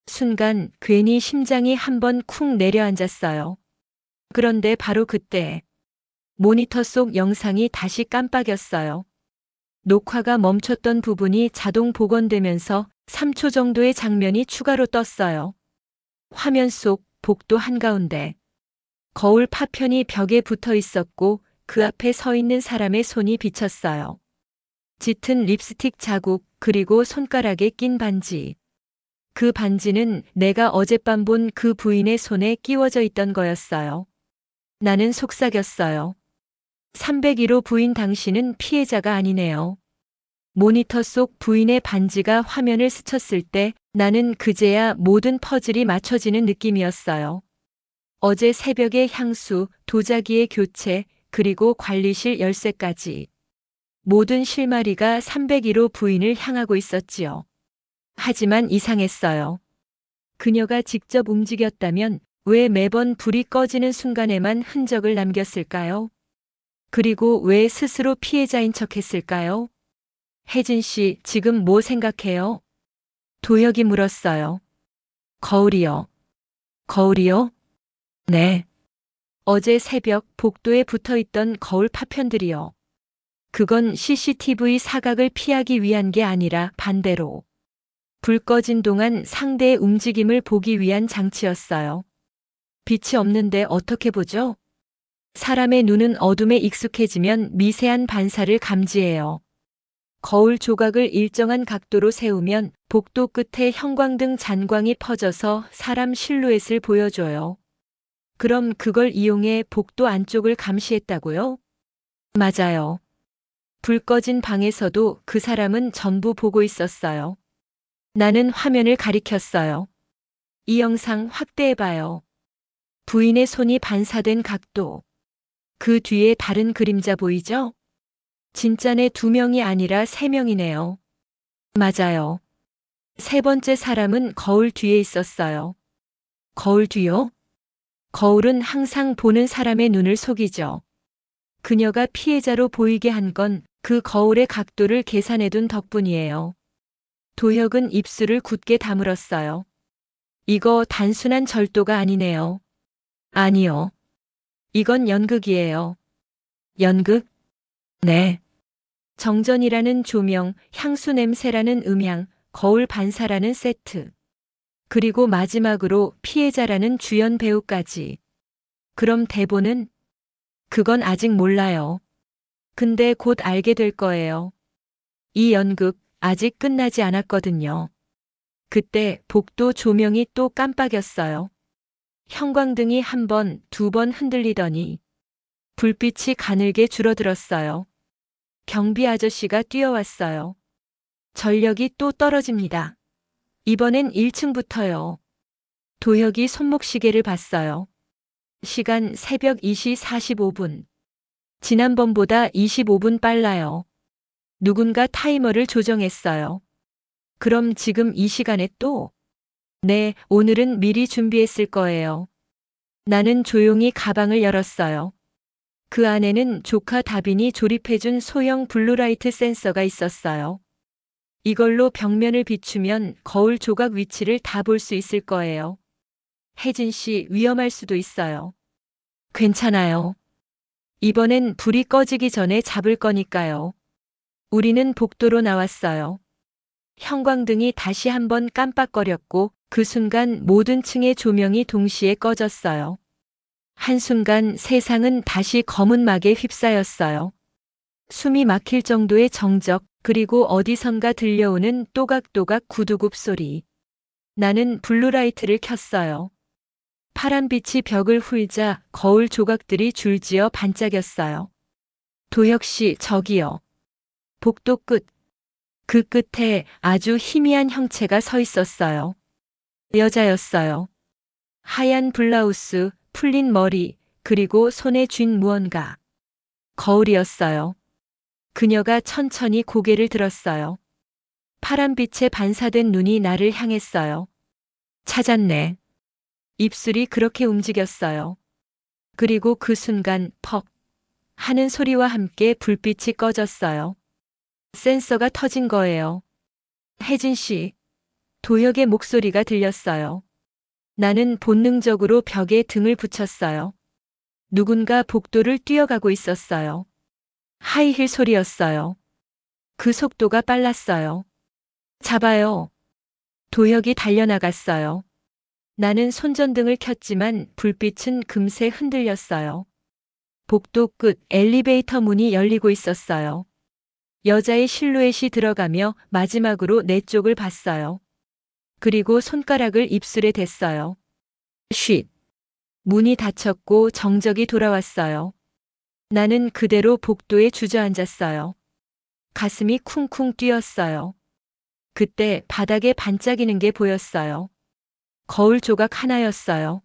순간 괜히 심장이 한번 쿵 내려앉았어요. 그런데 바로 그때 모니터 속 영상이 다시 깜빡였어요. 녹화가 멈췄던 부분이 자동 복원되면서 3초 정도의 장면이 추가로 떴어요. 화면 속 복도 한가운데 거울 파편이 벽에 붙어 있었고 그 앞에 서 있는 사람의 손이 비쳤어요. 짙은 립스틱 자국 그리고 손가락에 낀 반지. 그 반지는 내가 어젯밤 본 그 부인의 손에 끼워져 있던 거였어요. 나는 속삭였어요. 301호 부인 당신은 피해자가 아니네요. 모니터 속 부인의 반지가 화면을 스쳤을 때 나는 그제야 모든 퍼즐이 맞춰지는 느낌이었어요. 어제 새벽의 향수, 도자기의 교체, 그리고 관리실 열쇠까지. 모든 실마리가 301호 부인을 향하고 있었지요. 하지만 이상했어요. 그녀가 직접 움직였다면 왜 매번 불이 꺼지는 순간에만 흔적을 남겼을까요? 그리고 왜 스스로 피해자인 척했을까요? 혜진 씨, 지금 뭐 생각해요? 도혁이 물었어요. 거울이요. 거울이요? 네. 어제 새벽 복도에 붙어 있던 거울 파편들이요. 그건 CCTV 사각을 피하기 위한 게 아니라 반대로 불 꺼진 동안 상대의 움직임을 보기 위한 장치였어요. 빛이 없는데 어떻게 보죠? 사람의 눈은 어둠에 익숙해지면 미세한 반사를 감지해요. 거울 조각을 일정한 각도로 세우면 복도 끝에 형광등 잔광이 퍼져서 사람 실루엣을 보여줘요. 그럼 그걸 이용해 복도 안쪽을 감시했다고요? 맞아요. 불 꺼진 방에서도 그 사람은 전부 보고 있었어요. 나는 화면을 가리켰어요. 이 영상 확대해봐요. 부인의 손이 반사된 각도. 그 뒤에 다른 그림자 보이죠? 진짜네 2명이 아니라 3명이네요. 맞아요. 세 번째 사람은 거울 뒤에 있었어요. 거울 뒤요? 거울은 항상 보는 사람의 눈을 속이죠. 그녀가 피해자로 보이게 한 건 그 거울의 각도를 계산해둔 덕분이에요. 도혁은 입술을 굳게 다물었어요. 이거 단순한 절도가 아니네요. 아니요. 이건 연극이에요. 연극? 네. 정전이라는 조명, 향수 냄새라는 음향, 거울 반사라는 세트. 그리고 마지막으로 피해자라는 주연 배우까지. 그럼 대본은? 그건 아직 몰라요. 근데 곧 알게 될 거예요. 이 연극 아직 끝나지 않았거든요. 그때 복도 조명이 또 깜빡였어요. 형광등이 1번, 2번 흔들리더니 불빛이 가늘게 줄어들었어요. 경비 아저씨가 뛰어왔어요. 전력이 또 떨어집니다. 이번엔 1층부터요. 도혁이 손목시계를 봤어요. 시간 새벽 2시 45분. 지난번보다 25분 빨라요. 누군가 타이머를 조정했어요. 그럼 지금 이 시간에 또? 네, 오늘은 미리 준비했을 거예요. 나는 조용히 가방을 열었어요. 그 안에는 조카 다빈이 조립해준 소형 블루라이트 센서가 있었어요. 이걸로 벽면을 비추면 거울 조각 위치를 다 볼 수 있을 거예요. 혜진 씨, 위험할 수도 있어요. 괜찮아요. 이번엔 불이 꺼지기 전에 잡을 거니까요. 우리는 복도로 나왔어요. 형광등이 다시 한번 깜빡거렸고 그 순간 모든 층의 조명이 동시에 꺼졌어요. 한순간 세상은 다시 검은 막에 휩싸였어요. 숨이 막힐 정도의 정적, 그리고 어디선가 들려오는 또각또각 구두굽 소리. 나는 블루라이트를 켰어요. 파란빛이 벽을 훑자 거울 조각들이 줄지어 반짝였어요. 도혁 씨, 저기요. 복도 끝. 그 끝에 아주 희미한 형체가 서 있었어요. 여자였어요. 하얀 블라우스, 풀린 머리, 그리고 손에 쥔 무언가. 거울이었어요. 그녀가 천천히 고개를 들었어요. 파란빛에 반사된 눈이 나를 향했어요. 찾았네. 입술이 그렇게 움직였어요. 그리고 그 순간 퍽 하는 소리와 함께 불빛이 꺼졌어요. 센서가 터진 거예요. 혜진 씨, 도혁의 목소리가 들렸어요. 나는 본능적으로 벽에 등을 붙였어요. 누군가 복도를 뛰어가고 있었어요. 하이힐 소리였어요. 그 속도가 빨랐어요. 잡아요. 도혁이 달려나갔어요. 나는 손전등을 켰지만 불빛은 금세 흔들렸어요. 복도 끝 엘리베이터 문이 열리고 있었어요. 여자의 실루엣이 들어가며 마지막으로 내 쪽을 봤어요. 그리고 손가락을 입술에 댔어요. 쉿. 문이 닫혔고 정적이 돌아왔어요. 나는 그대로 복도에 주저앉았어요. 가슴이 쿵쿵 뛰었어요. 그때 바닥에 반짝이는 게 보였어요. 거울 조각 하나였어요.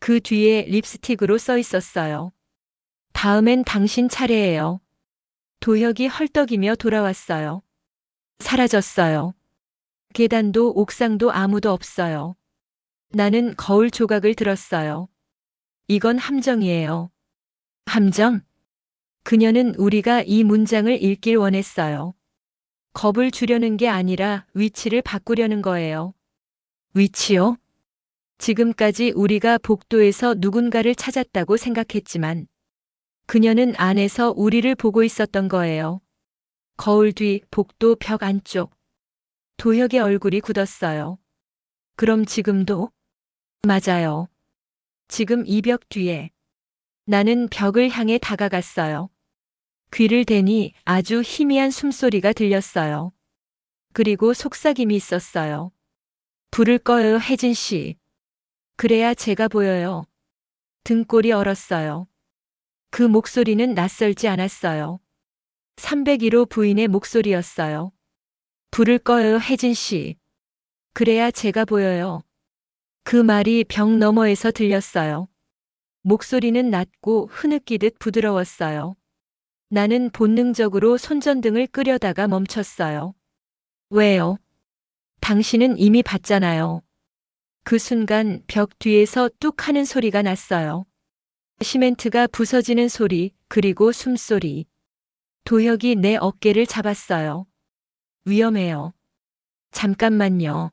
그 뒤에 립스틱으로 써 있었어요. 다음엔 당신 차례예요. 도혁이 헐떡이며 돌아왔어요. 사라졌어요. 계단도 옥상도 아무도 없어요. 나는 거울 조각을 들었어요. 이건 함정이에요. 함정? 그녀는 우리가 이 문장을 읽길 원했어요. 겁을 주려는 게 아니라 위치를 바꾸려는 거예요. 위치요? 지금까지 우리가 복도에서 누군가를 찾았다고 생각했지만 그녀는 안에서 우리를 보고 있었던 거예요. 거울 뒤 복도 벽 안쪽. 도혁의 얼굴이 굳었어요. 그럼 지금도? 맞아요. 지금 이 벽 뒤에. 나는 벽을 향해 다가갔어요. 귀를 대니 아주 희미한 숨소리가 들렸어요. 그리고 속삭임이 있었어요. 불을 꺼요, 혜진 씨. 그래야 제가 보여요. 등골이 얼었어요. 그 목소리는 낯설지 않았어요. 301호 부인의 목소리였어요. 불을 꺼요, 혜진 씨. 그래야 제가 보여요. 그 말이 벽 너머에서 들렸어요. 목소리는 낮고 흐느끼듯 부드러웠어요. 나는 본능적으로 손전등을 끄려다가 멈췄어요. 왜요? 당신은 이미 봤잖아요. 그 순간 벽 뒤에서 뚝 하는 소리가 났어요. 시멘트가 부서지는 소리, 그리고 숨소리. 도혁이 내 어깨를 잡았어요. 위험해요. 잠깐만요.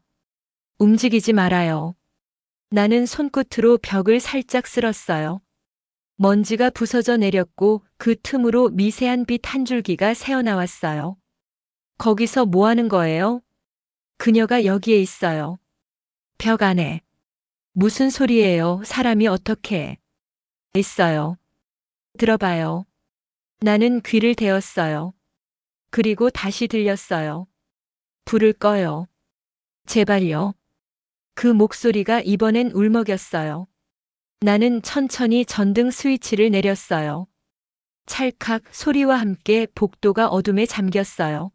움직이지 말아요. 나는 손끝으로 벽을 살짝 쓸었어요. 먼지가 부서져 내렸고 그 틈으로 미세한 빛 한 줄기가 새어나왔어요. 거기서 뭐 하는 거예요? 그녀가 여기에 있어요. 벽 안에. 무슨 소리예요? 사람이 어떻게 있어요? 들어봐요. 나는 귀를 대었어요. 그리고 다시 들렸어요. 불을 꺼요. 제발요. 그 목소리가 이번엔 울먹였어요. 나는 천천히 전등 스위치를 내렸어요. 찰칵 소리와 함께 복도가 어둠에 잠겼어요.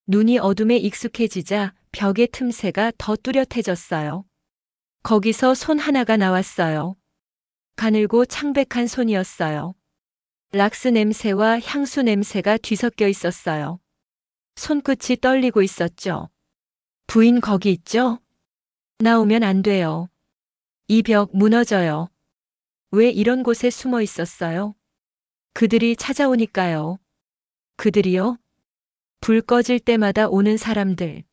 눈이 어둠에 익숙해지자 벽의 틈새가 더 뚜렷해졌어요. 거기서 손 하나가 나왔어요. 가늘고 창백한 손이었어요. 락스 냄새와 향수 냄새가 뒤섞여 있었어요. 손끝이 떨리고 있었죠. 부인 거기 있죠? 나오면 안 돼요. 이 벽 무너져요. 왜 이런 곳에 숨어 있었어요? 그들이 찾아오니까요. 그들이요? 불 꺼질 때마다 오는 사람들.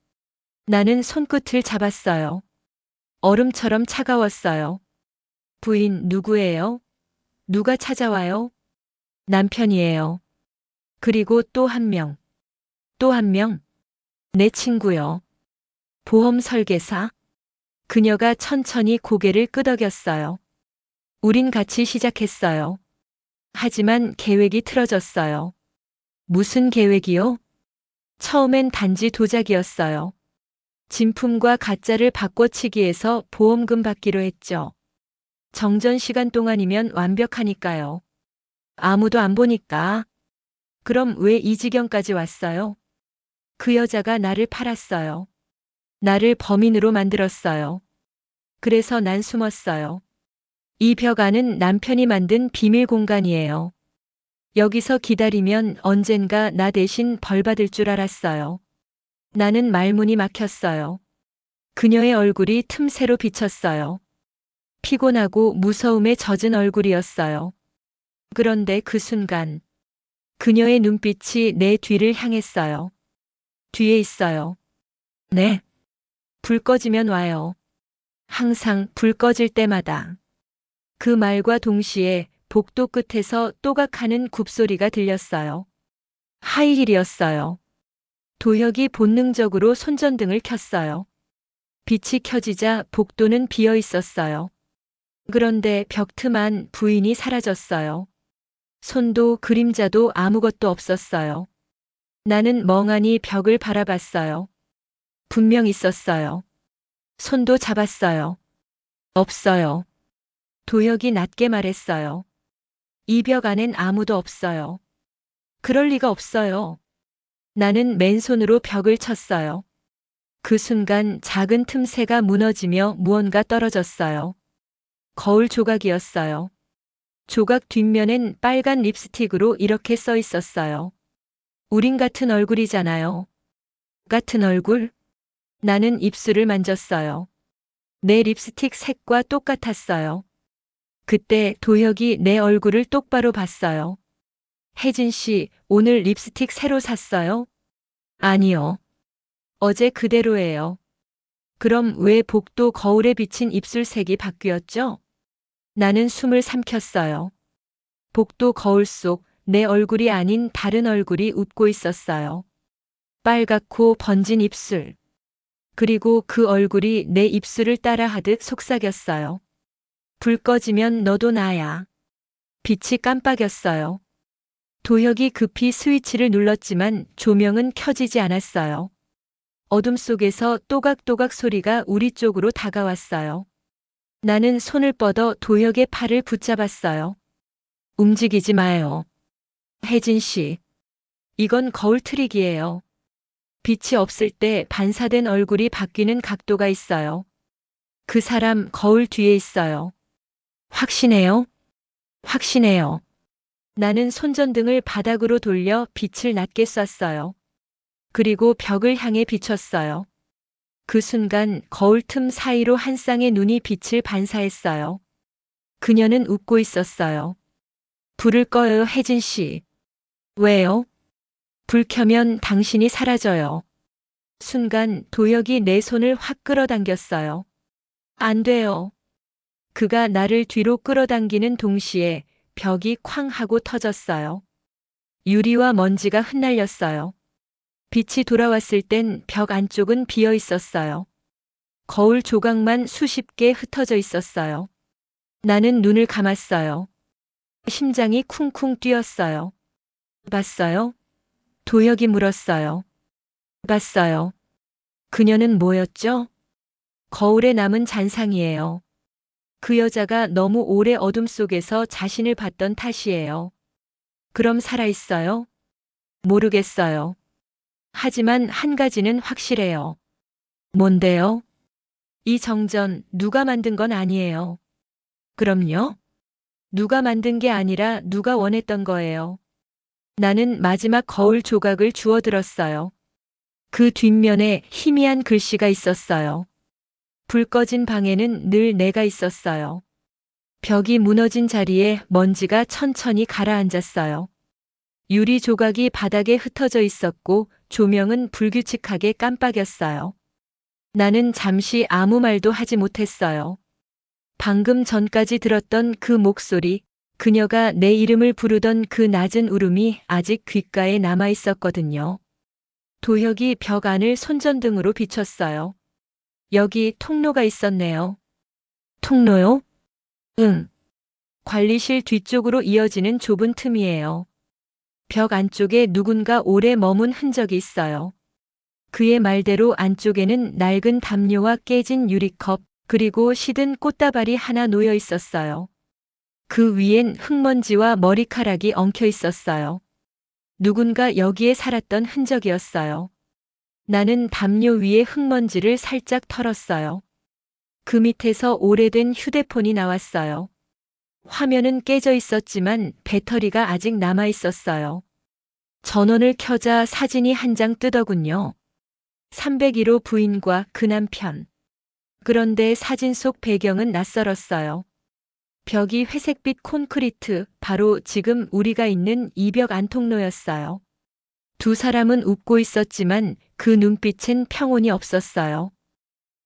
나는 손끝을 잡았어요. 얼음처럼 차가웠어요. 부인 누구예요? 누가 찾아와요? 남편이에요. 그리고 또 한 명. 또 한 명. 내 친구요. 보험 설계사. 그녀가 천천히 고개를 끄덕였어요. 우린 같이 시작했어요. 하지만 계획이 틀어졌어요. 무슨 계획이요? 처음엔 단지 도작이었어요. 진품과 가짜를 바꿔치기해서 보험금 받기로 했죠. 정전 시간 동안이면 완벽하니까요. 아무도 안 보니까. 그럼 왜 이 지경까지 왔어요? 그 여자가 나를 팔았어요. 나를 범인으로 만들었어요. 그래서 난 숨었어요. 이 벽 안은 남편이 만든 비밀 공간이에요. 여기서 기다리면 언젠가 나 대신 벌 받을 줄 알았어요. 나는 말문이 막혔어요. 그녀의 얼굴이 틈새로 비쳤어요. 피곤하고 무서움에 젖은 얼굴이었어요. 그런데 그 순간 그녀의 눈빛이 내 뒤를 향했어요. 뒤에 있어요. 네. 불 꺼지면 와요. 항상 불 꺼질 때마다. 그 말과 동시에 복도 끝에서 또각하는 굽소리가 들렸어요. 하이힐이었어요. 도혁이 본능적으로 손전등을 켰어요. 빛이 켜지자 복도는 비어 있었어요. 그런데 벽 틈 안 부인이 사라졌어요. 손도 그림자도 아무것도 없었어요. 나는 멍하니 벽을 바라봤어요. 분명 있었어요. 손도 잡았어요. 없어요. 도혁이 낮게 말했어요. 이 벽 안엔 아무도 없어요. 그럴 리가 없어요. 나는 맨손으로 벽을 쳤어요. 그 순간 작은 틈새가 무너지며 무언가 떨어졌어요. 거울 조각이었어요. 조각 뒷면엔 빨간 립스틱으로 이렇게 써 있었어요. 우린 같은 얼굴이잖아요. 같은 얼굴? 나는 입술을 만졌어요. 내 립스틱 색과 똑같았어요. 그때 도혁이 내 얼굴을 똑바로 봤어요. 혜진 씨, 오늘 립스틱 새로 샀어요? 아니요. 어제 그대로예요. 그럼 왜 복도 거울에 비친 입술색이 바뀌었죠? 나는 숨을 삼켰어요. 복도 거울 속 내 얼굴이 아닌 다른 얼굴이 웃고 있었어요. 빨갛고 번진 입술. 그리고 그 얼굴이 내 입술을 따라하듯 속삭였어요. 불 꺼지면 너도 나야. 빛이 깜빡였어요. 도혁이 급히 스위치를 눌렀지만 조명은 켜지지 않았어요. 어둠 속에서 또각또각 소리가 우리 쪽으로 다가왔어요. 나는 손을 뻗어 도혁의 팔을 붙잡았어요. 움직이지 마요. 혜진 씨. 이건 거울 트릭이에요. 빛이 없을 때 반사된 얼굴이 바뀌는 각도가 있어요. 그 사람 거울 뒤에 있어요. 확신해요? 확신해요. 나는 손전등을 바닥으로 돌려 빛을 낮게 쐈어요. 그리고 벽을 향해 비췄어요. 그 순간 거울 틈 사이로 한 쌍의 눈이 빛을 반사했어요. 그녀는 웃고 있었어요. 불을 꺼요, 혜진 씨. 왜요? 불 켜면 당신이 사라져요. 순간 도혁이 내 손을 확 끌어당겼어요. 안 돼요. 그가 나를 뒤로 끌어당기는 동시에 벽이 쾅 하고 터졌어요. 유리와 먼지가 흩날렸어요. 빛이 돌아왔을 땐 벽 안쪽은 비어 있었어요. 거울 조각만 수십 개 흩어져 있었어요. 나는 눈을 감았어요. 심장이 쿵쿵 뛰었어요. 봤어요? 도혁이 물었어요. 봤어요. 그녀는 뭐였죠? 거울에 남은 잔상이에요. 그 여자가 너무 오래 어둠 속에서 자신을 봤던 탓이에요. 그럼 살아있어요? 모르겠어요. 하지만 한 가지는 확실해요. 뭔데요? 이 정전 누가 만든 건 아니에요. 그럼요? 누가 만든 게 아니라 누가 원했던 거예요. 나는 마지막 거울 조각을 주워들었어요. 그 뒷면에 희미한 글씨가 있었어요. 불 꺼진 방에는 늘 내가 있었어요. 벽이 무너진 자리에 먼지가 천천히 가라앉았어요. 유리 조각이 바닥에 흩어져 있었고 조명은 불규칙하게 깜빡였어요. 나는 잠시 아무 말도 하지 못했어요. 방금 전까지 들었던 그 목소리, 그녀가 내 이름을 부르던 그 낮은 울음이 아직 귓가에 남아 있었거든요. 도혁이 벽 안을 손전등으로 비췄어요. 여기 통로가 있었네요. 통로요? 응. 관리실 뒤쪽으로 이어지는 좁은 틈이에요. 벽 안쪽에 누군가 오래 머문 흔적이 있어요. 그의 말대로 안쪽에는 낡은 담요와 깨진 유리컵, 그리고 시든 꽃다발이 하나 놓여 있었어요. 그 위엔 흙먼지와 머리카락이 엉켜 있었어요. 누군가 여기에 살았던 흔적이었어요. 나는 담요 위에 흙먼지를 살짝 털었어요. 그 밑에서 오래된 휴대폰이 나왔어요. 화면은 깨져 있었지만 배터리가 아직 남아 있었어요. 전원을 켜자 사진이 한 장 뜨더군요. 301호 부인과 그 남편. 그런데 사진 속 배경은 낯설었어요. 벽이 회색빛 콘크리트, 바로 지금 우리가 있는 이 벽 안통로였어요. 두 사람은 웃고 있었지만 그 눈빛엔 평온이 없었어요.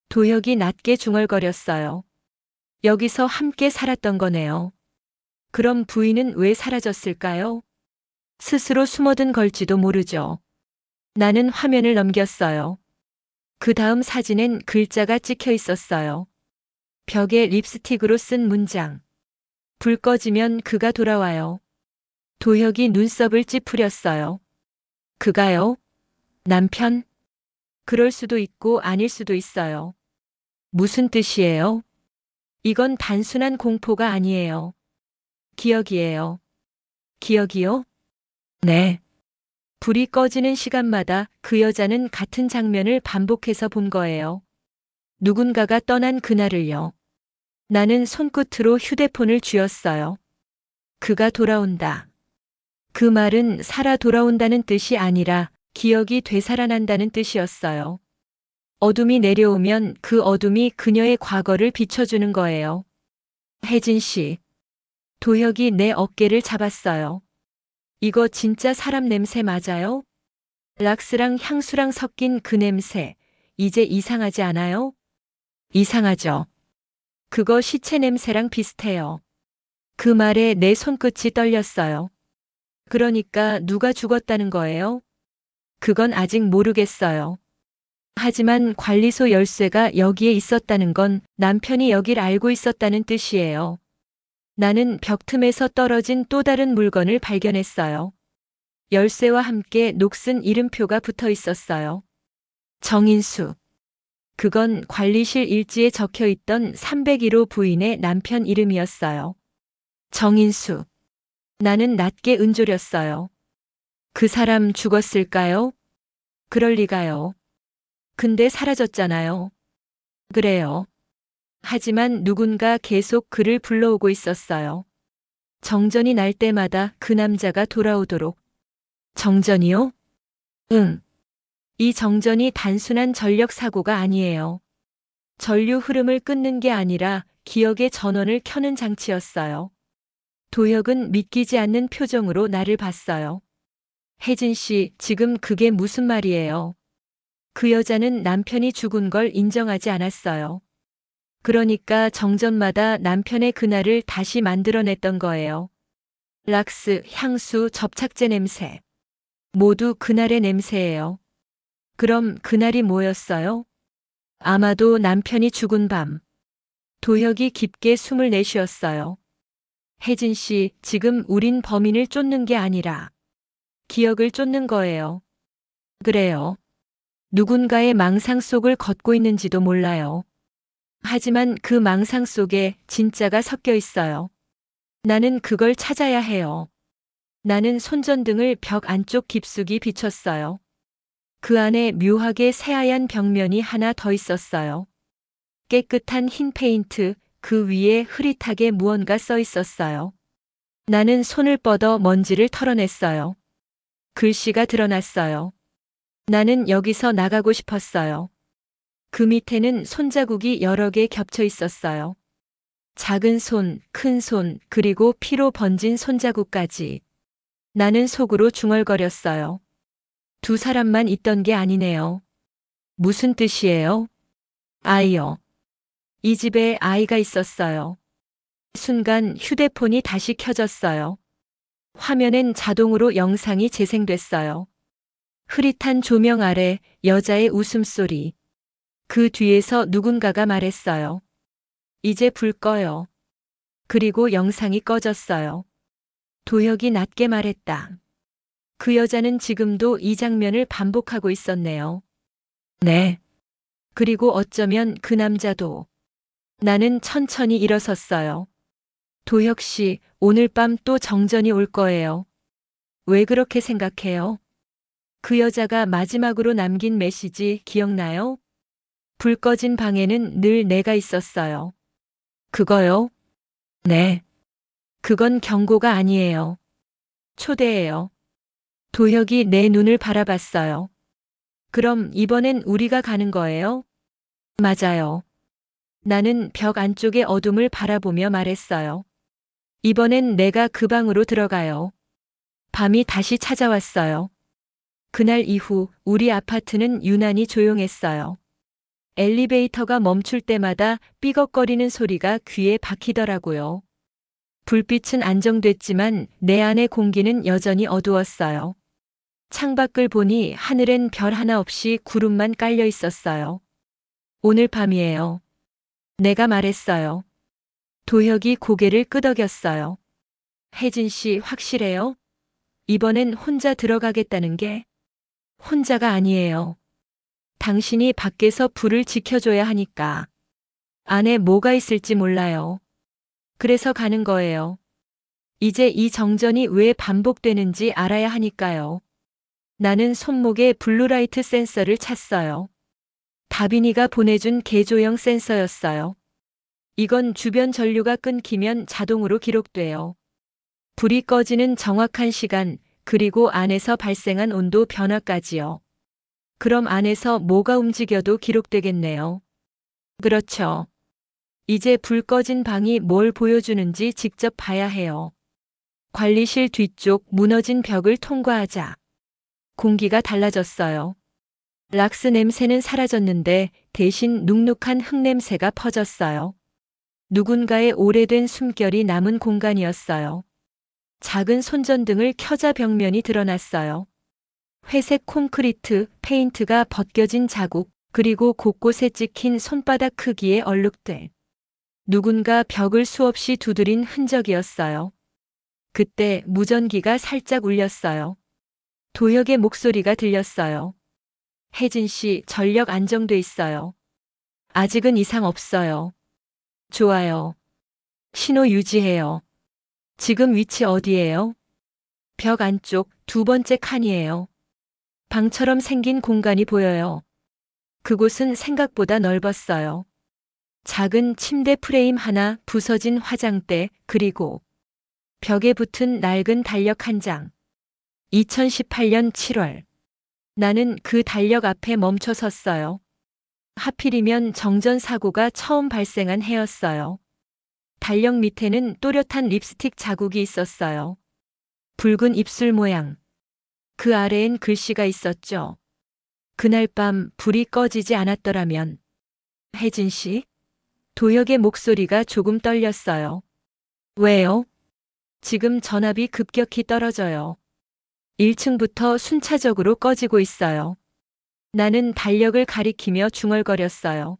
도혁이 낮게 중얼거렸어요. 여기서 함께 살았던 거네요. 그럼 부인은 왜 사라졌을까요? 스스로 숨어든 걸지도 모르죠. 나는 화면을 넘겼어요. 그 다음 사진엔 글자가 찍혀 있었어요. 벽에 립스틱으로 쓴 문장. 불 꺼지면 그가 돌아와요. 도혁이 눈썹을 찌푸렸어요. 그가요? 남편? 그럴 수도 있고 아닐 수도 있어요. 무슨 뜻이에요? 이건 단순한 공포가 아니에요. 기억이에요. 기억이요? 네. 불이 꺼지는 시간마다 그 여자는 같은 장면을 반복해서 본 거예요. 누군가가 떠난 그날을요. 나는 손끝으로 휴대폰을 쥐었어요. 그가 돌아온다. 그 말은 살아 돌아온다는 뜻이 아니라 기억이 되살아난다는 뜻이었어요. 어둠이 내려오면 그 어둠이 그녀의 과거를 비춰주는 거예요. 혜진 씨. 도혁이 내 어깨를 잡았어요. 이거 진짜 사람 냄새 맞아요? 락스랑 향수랑 섞인 그 냄새, 이제 이상하지 않아요? 이상하죠. 그거 시체 냄새랑 비슷해요. 그 말에 내 손끝이 떨렸어요. 그러니까 누가 죽었다는 거예요? 그건 아직 모르겠어요. 하지만 관리소 열쇠가 여기에 있었다는 건 남편이 여길 알고 있었다는 뜻이에요. 나는 벽 틈에서 떨어진 또 다른 물건을 발견했어요. 열쇠와 함께 녹슨 이름표가 붙어 있었어요. 정인수. 그건 관리실 일지에 적혀 있던 301호 부인의 남편 이름이었어요. 정인수. 나는 낮게 은졸였어요. 그 사람 죽었을까요? 그럴 리가요. 근데 사라졌잖아요. 그래요. 하지만 누군가 계속 그를 불러오고 있었어요. 정전이 날 때마다 그 남자가 돌아오도록. 정전이요? 응. 이 정전이 단순한 전력 사고가 아니에요. 전류 흐름을 끊는 게 아니라 기억의 전원을 켜는 장치였어요. 도혁은 믿기지 않는 표정으로 나를 봤어요. 혜진 씨, 지금 그게 무슨 말이에요? 그 여자는 남편이 죽은 걸 인정하지 않았어요. 그러니까 정전마다 남편의 그날을 다시 만들어냈던 거예요. 락스, 향수, 접착제 냄새. 모두 그날의 냄새예요. 그럼 그날이 뭐였어요? 아마도 남편이 죽은 밤. 도혁이 깊게 숨을 내쉬었어요. 혜진 씨, 지금 우린 범인을 쫓는 게 아니라 기억을 쫓는 거예요. 그래요. 누군가의 망상 속을 걷고 있는지도 몰라요. 하지만 그 망상 속에 진짜가 섞여 있어요. 나는 그걸 찾아야 해요. 나는 손전등을 벽 안쪽 깊숙이 비췄어요. 그 안에 묘하게 새하얀 벽면이 하나 더 있었어요. 깨끗한 흰 페인트, 그 위에 흐릿하게 무언가 써 있었어요. 나는 손을 뻗어 먼지를 털어냈어요. 글씨가 드러났어요. 나는 여기서 나가고 싶었어요. 그 밑에는 손자국이 여러 개 겹쳐 있었어요. 작은 손, 큰 손, 그리고 피로 번진 손자국까지. 나는 속으로 중얼거렸어요. 두 사람만 있던 게 아니네요. 무슨 뜻이에요? 아이요. 이 집에 아이가 있었어요. 순간 휴대폰이 다시 켜졌어요. 화면엔 자동으로 영상이 재생됐어요. 흐릿한 조명 아래 여자의 웃음소리. 그 뒤에서 누군가가 말했어요. 이제 불 꺼요. 그리고 영상이 꺼졌어요. 도혁이 낮게 말했다. 그 여자는 지금도 이 장면을 반복하고 있었네요. 네. 그리고 어쩌면 그 남자도. 나는 천천히 일어섰어요. 도혁 씨, 오늘 밤 또 정전이 올 거예요. 왜 그렇게 생각해요? 그 여자가 마지막으로 남긴 메시지 기억나요? 불 꺼진 방에는 늘 내가 있었어요. 그거요? 네. 그건 경고가 아니에요. 초대예요. 도혁이 내 눈을 바라봤어요. 그럼 이번엔 우리가 가는 거예요? 맞아요. 나는 벽 안쪽의 어둠을 바라보며 말했어요. 이번엔 내가 그 방으로 들어가요. 밤이 다시 찾아왔어요. 그날 이후 우리 아파트는 유난히 조용했어요. 엘리베이터가 멈출 때마다 삐걱거리는 소리가 귀에 박히더라고요. 불빛은 안정됐지만 내 안의 공기는 여전히 어두웠어요. 창밖을 보니 하늘엔 별 하나 없이 구름만 깔려 있었어요. 오늘 밤이에요. 내가 말했어요. 도혁이 고개를 끄덕였어요. 혜진 씨 확실해요? 이번엔 혼자 들어가겠다는 게 혼자가 아니에요. 당신이 밖에서 불을 지켜줘야 하니까. 안에 뭐가 있을지 몰라요. 그래서 가는 거예요. 이제 이 정전이 왜 반복되는지 알아야 하니까요. 나는 손목에 블루라이트 센서를 찼어요. 다빈이가 보내준 개조형 센서였어요. 이건 주변 전류가 끊기면 자동으로 기록돼요. 불이 꺼지는 정확한 시간, 그리고 안에서 발생한 온도 변화까지요. 그럼 안에서 뭐가 움직여도 기록되겠네요. 그렇죠. 이제 불 꺼진 방이 뭘 보여주는지 직접 봐야 해요. 관리실 뒤쪽 무너진 벽을 통과하자. 공기가 달라졌어요. 락스 냄새는 사라졌는데 대신 눅눅한 흙냄새가 퍼졌어요. 누군가의 오래된 숨결이 남은 공간이었어요. 작은 손전등을 켜자 벽면이 드러났어요. 회색 콘크리트, 페인트가 벗겨진 자국, 그리고 곳곳에 찍힌 손바닥 크기의 얼룩들. 누군가 벽을 수없이 두드린 흔적이었어요. 그때 무전기가 살짝 울렸어요. 도혁의 목소리가 들렸어요. 혜진 씨, 전력 안정돼 있어요. 아직은 이상 없어요. 좋아요. 신호 유지해요. 지금 위치 어디예요? 벽 안쪽 두 번째 칸이에요. 방처럼 생긴 공간이 보여요. 그곳은 생각보다 넓었어요. 작은 침대 프레임 하나, 부서진 화장대, 그리고 벽에 붙은 낡은 달력 한 장. 2018년 7월. 나는 그 달력 앞에 멈춰 섰어요. 하필이면 정전 사고가 처음 발생한 해였어요. 달력 밑에는 또렷한 립스틱 자국이 있었어요. 붉은 입술 모양. 그 아래엔 글씨가 있었죠. 그날 밤 불이 꺼지지 않았더라면. 혜진 씨? 도혁의 목소리가 조금 떨렸어요. 왜요? 지금 전압이 급격히 떨어져요. 1층부터 순차적으로 꺼지고 있어요. 나는 달력을 가리키며 중얼거렸어요.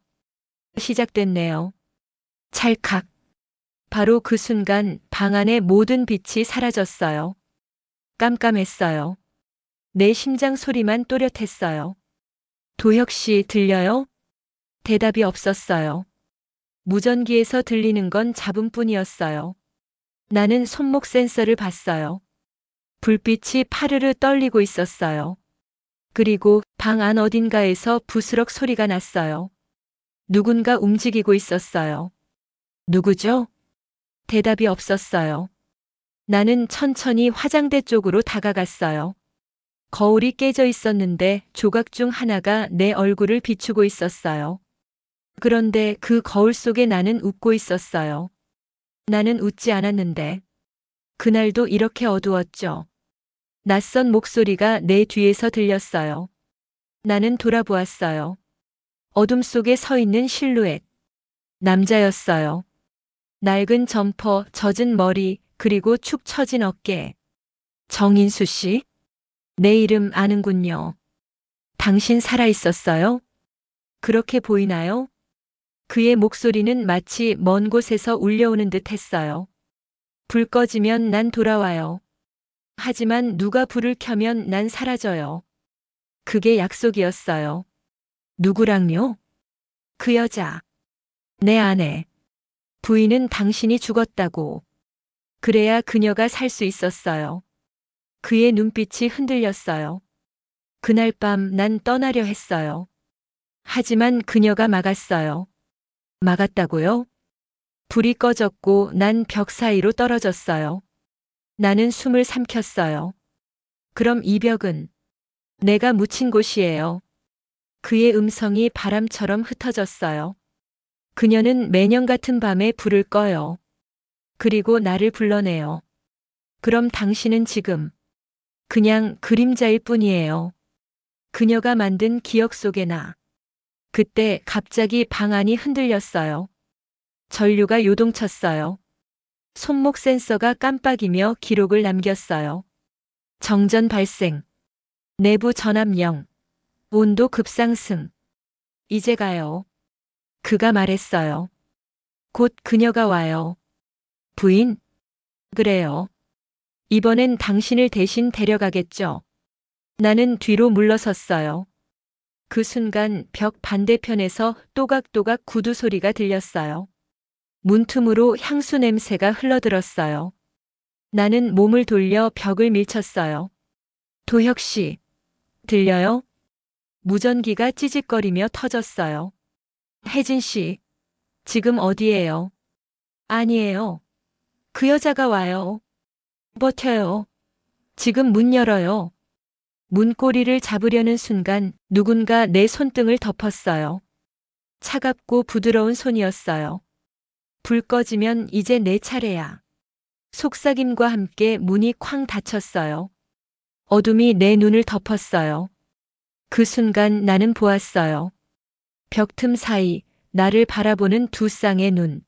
시작됐네요. 찰칵. 바로 그 순간 방 안의 모든 빛이 사라졌어요. 깜깜했어요. 내 심장 소리만 또렷했어요. 도혁 씨, 들려요? 대답이 없었어요. 무전기에서 들리는 건 잡음뿐이었어요. 나는 손목 센서를 봤어요. 불빛이 파르르 떨리고 있었어요. 그리고 방 안 어딘가에서 부스럭 소리가 났어요. 누군가 움직이고 있었어요. 누구죠? 대답이 없었어요. 나는 천천히 화장대 쪽으로 다가갔어요. 거울이 깨져 있었는데 조각 중 하나가 내 얼굴을 비추고 있었어요. 그런데 그 거울 속에 나는 웃고 있었어요. 나는 웃지 않았는데. 그날도 이렇게 어두웠죠. 낯선 목소리가 내 뒤에서 들렸어요. 나는 돌아보았어요. 어둠 속에 서 있는 실루엣. 남자였어요. 낡은 점퍼, 젖은 머리, 그리고 축 처진 어깨. 정인수 씨? 내 이름 아는군요. 당신 살아있었어요? 그렇게 보이나요? 그의 목소리는 마치 먼 곳에서 울려오는 듯 했어요. 불 꺼지면 난 돌아와요. 하지만 누가 불을 켜면 난 사라져요. 그게 약속이었어요. 누구랑요? 그 여자. 내 아내. 부인은 당신이 죽었다고. 그래야 그녀가 살 수 있었어요. 그의 눈빛이 흔들렸어요. 그날 밤 난 떠나려 했어요. 하지만 그녀가 막았어요. 막았다고요? 불이 꺼졌고 난 벽 사이로 떨어졌어요. 나는 숨을 삼켰어요. 그럼 이 벽은 내가 묻힌 곳이에요. 그의 음성이 바람처럼 흩어졌어요. 그녀는 매년 같은 밤에 불을 꺼요. 그리고 나를 불러내요. 그럼 당신은 지금 그냥 그림자일 뿐이에요. 그녀가 만든 기억 속의 나. 그때 갑자기 방 안이 흔들렸어요. 전류가 요동쳤어요. 손목 센서가 깜빡이며 기록을 남겼어요. 정전 발생. 내부 전압 0. 온도 급상승. 이제 가요. 그가 말했어요. 곧 그녀가 와요. 부인? 그래요. 이번엔 당신을 대신 데려가겠죠. 나는 뒤로 물러섰어요. 그 순간 벽 반대편에서 또각또각 구두 소리가 들렸어요. 문틈으로 향수 냄새가 흘러들었어요. 나는 몸을 돌려 벽을 밀쳤어요. 도혁 씨, 들려요? 무전기가 찌직거리며 터졌어요. 혜진 씨, 지금 어디예요? 아니에요. 그 여자가 와요. 버텨요. 지금 문 열어요. 문고리를 잡으려는 순간 누군가 내 손등을 덮었어요. 차갑고 부드러운 손이었어요. 불 꺼지면 이제 내 차례야. 속삭임과 함께 문이 쾅 닫혔어요. 어둠이 내 눈을 덮었어요. 그 순간 나는 보았어요. 벽틈 사이 나를 바라보는 두 쌍의 눈.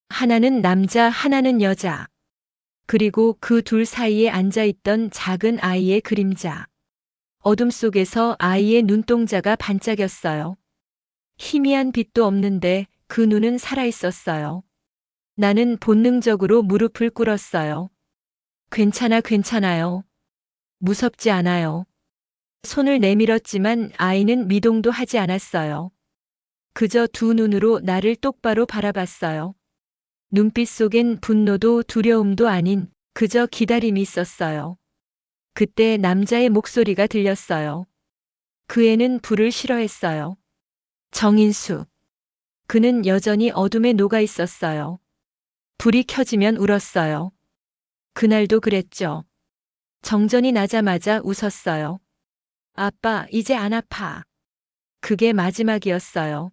하나는 남자, 하나는 여자. 그리고 그 둘 사이에 앉아있던 작은 아이의 그림자. 어둠 속에서 아이의 눈동자가 반짝였어요. 희미한 빛도 없는데 그 눈은 살아있었어요. 나는 본능적으로 무릎을 꿇었어요. 괜찮아요. 무섭지 않아요. 손을 내밀었지만 아이는 미동도 하지 않았어요. 그저 두 눈으로 나를 똑바로 바라봤어요. 눈빛 속엔 분노도 두려움도 아닌 그저 기다림이 있었어요. 그때 남자의 목소리가 들렸어요. 그 애는 불을 싫어했어요. 정인수. 그는 여전히 어둠에 녹아 있었어요. 불이 켜지면 울었어요. 그날도 그랬죠. 정전이 나자마자 웃었어요. 아빠, 이제 안 아파. 그게 마지막이었어요.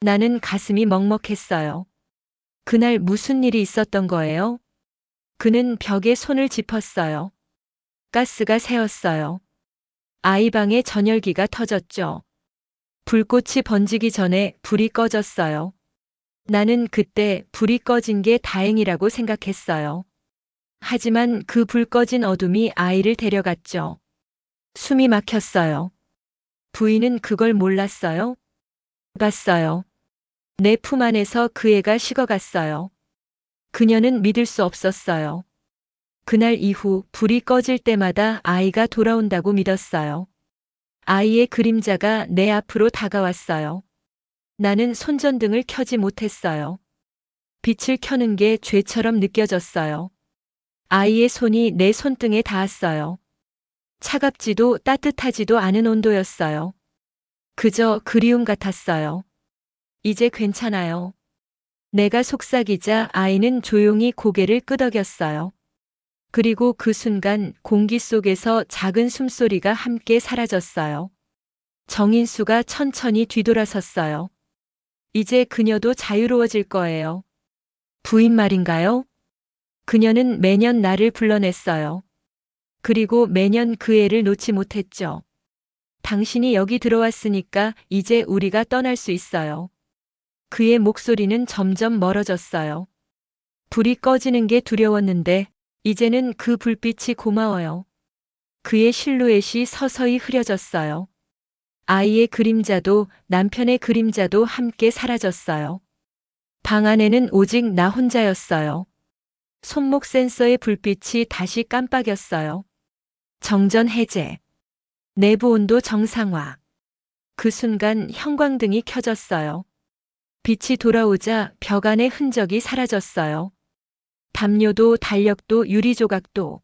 나는 가슴이 먹먹했어요. 그날 무슨 일이 있었던 거예요? 그는 벽에 손을 짚었어요. 가스가 새었어요. 아이 방에 전열기가 터졌죠. 불꽃이 번지기 전에 불이 꺼졌어요. 나는 그때 불이 꺼진 게 다행이라고 생각했어요. 하지만 그 불 꺼진 어둠이 아이를 데려갔죠. 숨이 막혔어요. 부인은 그걸 몰랐어요? 봤어요. 내 품 안에서 그 애가 식어갔어요. 그녀는 믿을 수 없었어요. 그날 이후 불이 꺼질 때마다 아이가 돌아온다고 믿었어요. 아이의 그림자가 내 앞으로 다가왔어요. 나는 손전등을 켜지 못했어요. 빛을 켜는 게 죄처럼 느껴졌어요. 아이의 손이 내 손등에 닿았어요. 차갑지도 따뜻하지도 않은 온도였어요. 그저 그리움 같았어요. 이제 괜찮아요. 내가 속삭이자 아이는 조용히 고개를 끄덕였어요. 그리고 그 순간 공기 속에서 작은 숨소리가 함께 사라졌어요. 정인수가 천천히 뒤돌아섰어요. 이제 그녀도 자유로워질 거예요. 부인 말인가요? 그녀는 매년 나를 불러냈어요. 그리고 매년 그 애를 놓지 못했죠. 당신이 여기 들어왔으니까 이제 우리가 떠날 수 있어요. 그의 목소리는 점점 멀어졌어요. 불이 꺼지는 게 두려웠는데 이제는 그 불빛이 고마워요. 그의 실루엣이 서서히 흐려졌어요. 아이의 그림자도 남편의 그림자도 함께 사라졌어요. 방 안에는 오직 나 혼자였어요. 손목 센서의 불빛이 다시 깜빡였어요. 정전 해제. 내부 온도 정상화. 그 순간 형광등이 켜졌어요. 빛이 돌아오자 벽 안의 흔적이 사라졌어요. 담요도 달력도 유리조각도